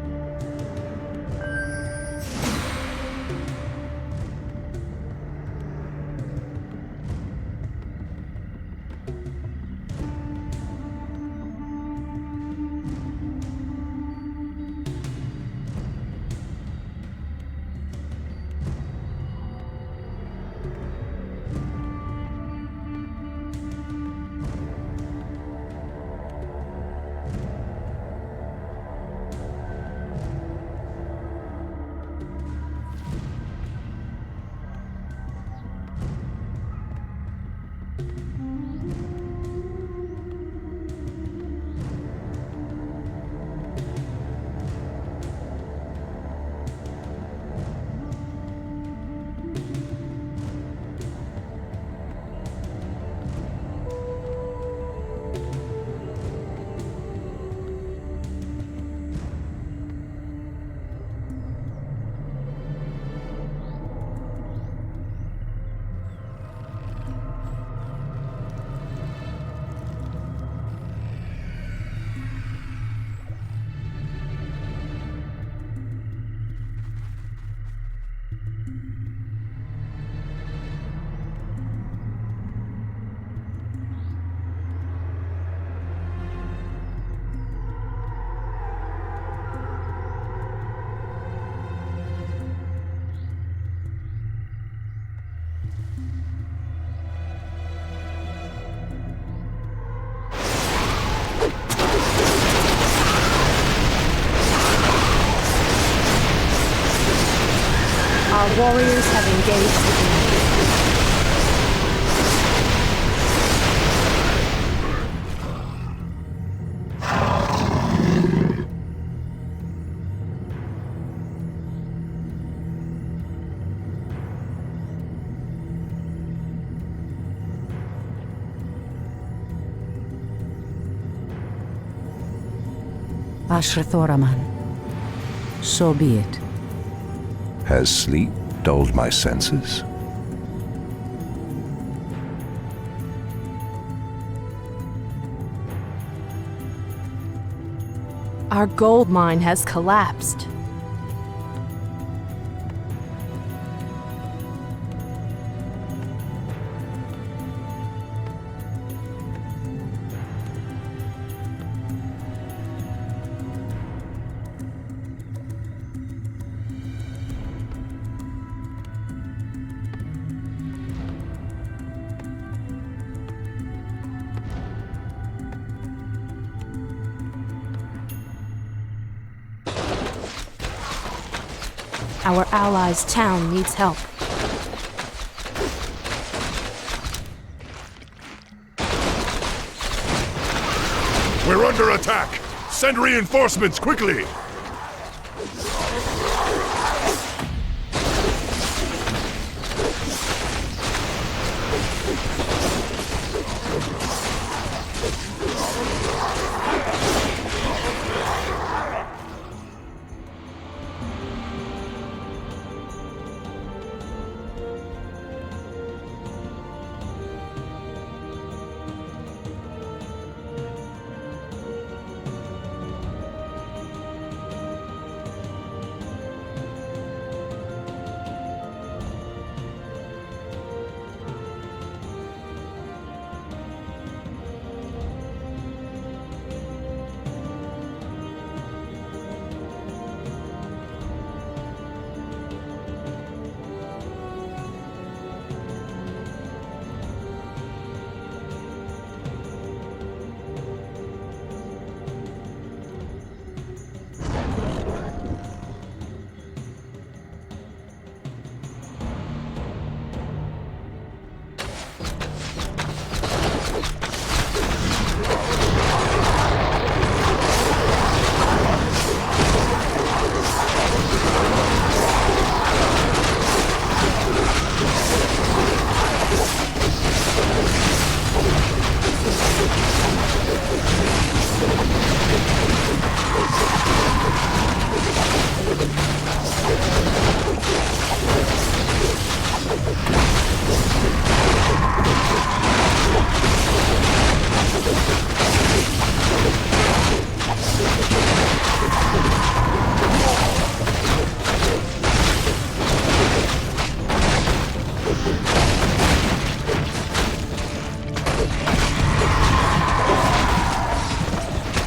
Our warriors have engaged the enemy. Ashrathoraman, so be it. Has sleep dulled my senses? Our gold mine has collapsed. Our allies' town needs help. We're under attack! Send reinforcements quickly!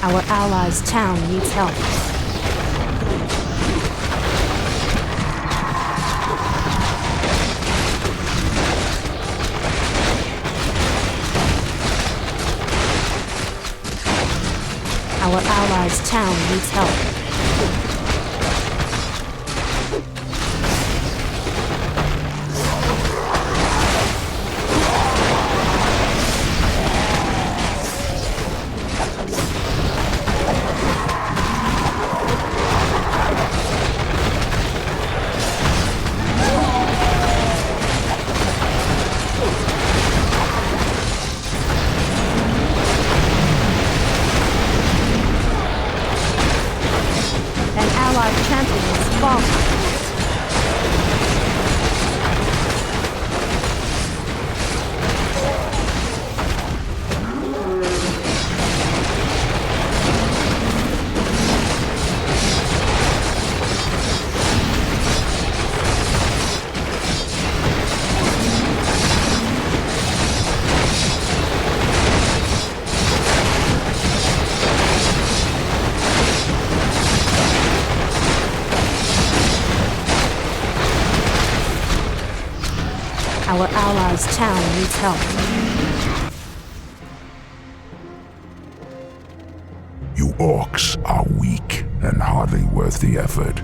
Our allies' town needs help. Our allies' town needs help. Our allies' town needs help. You orcs are weak and hardly worth the effort.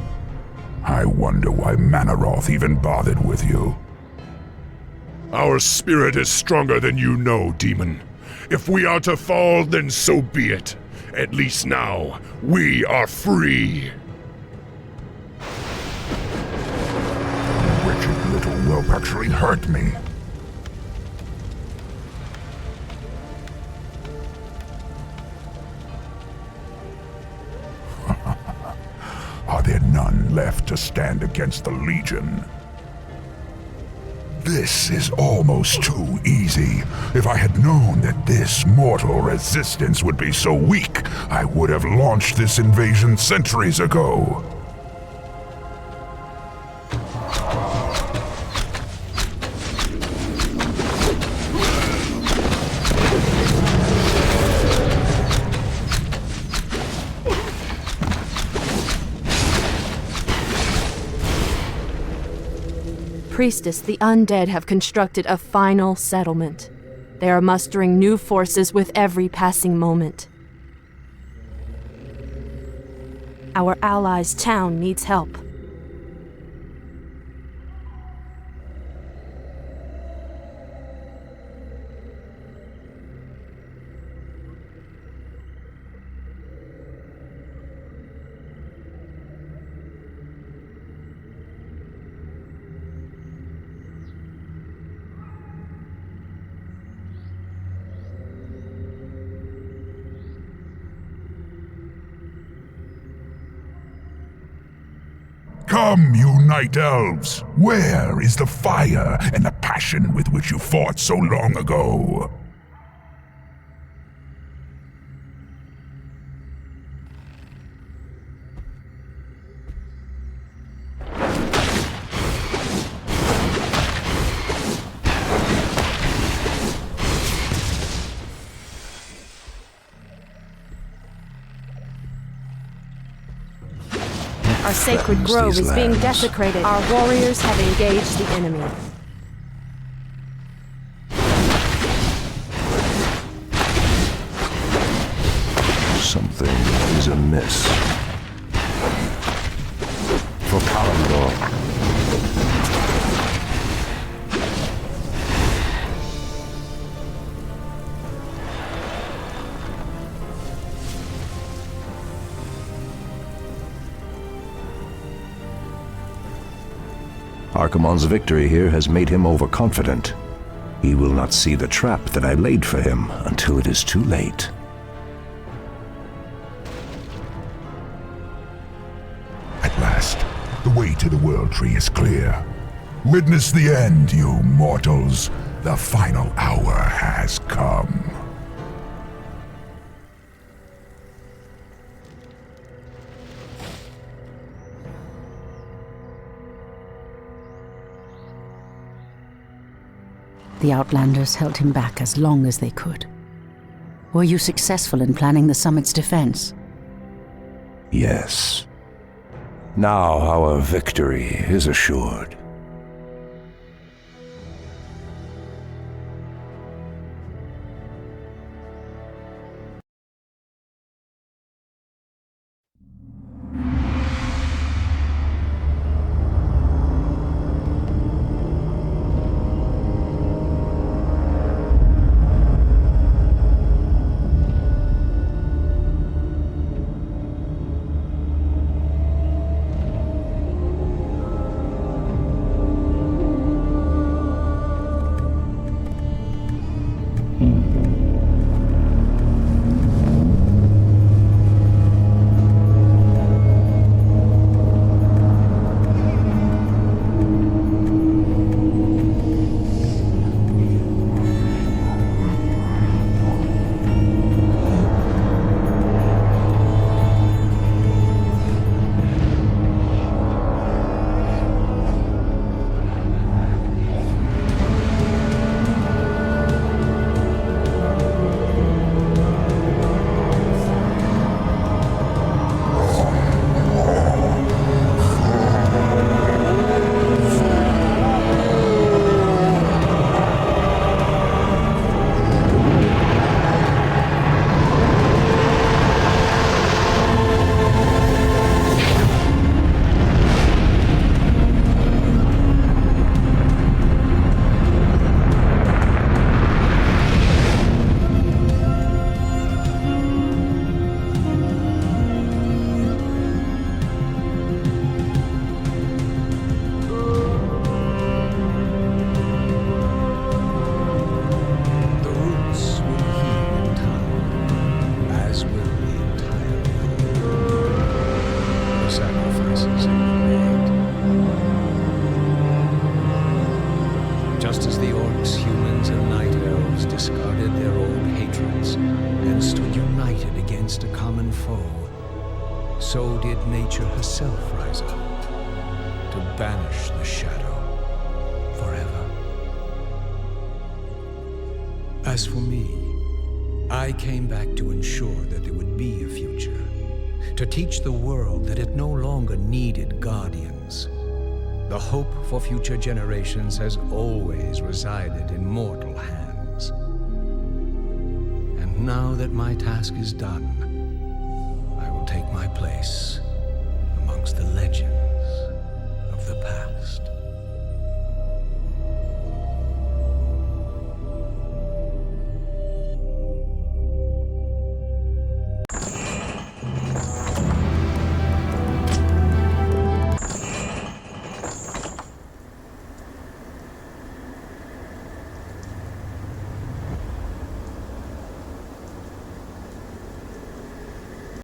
I wonder why Manaroth even bothered with you. Our spirit is stronger than you know, demon. If we are to fall, then so be it. At least now, we are free. Wretched little whelp actually hurt me. Are there none left to stand against the Legion? This is almost too easy. If I had known that this mortal resistance would be so weak, I would have launched this invasion centuries ago. Priestess, the undead have constructed a final settlement. They are mustering new forces with every passing moment. Our allies' town needs help. Come, you night elves! Where is the fire and the passion with which you fought so long ago? Our sacred grove is being desecrated. Our warriors have engaged the enemy. Something is amiss. For Kalimdor. Archimonde's victory here has made him overconfident. He will not see the trap that I laid for him until it is too late. At last, the way to the World Tree is clear. Witness the end, you mortals. The final hour has come. The Outlanders held him back as long as they could. Were you successful in planning the summit's defense? Yes. Now our victory is assured. Just as the orcs, humans, and night elves discarded their old hatreds and stood united against a common foe, so did nature herself rise up to banish the shadow forever. As for me, I came back to ensure that there would be a future, to teach the world that it no longer needed guardians. The hope for future generations has always resided in mortal hands. And now that my task is done, I will take my place amongst the legends of the past.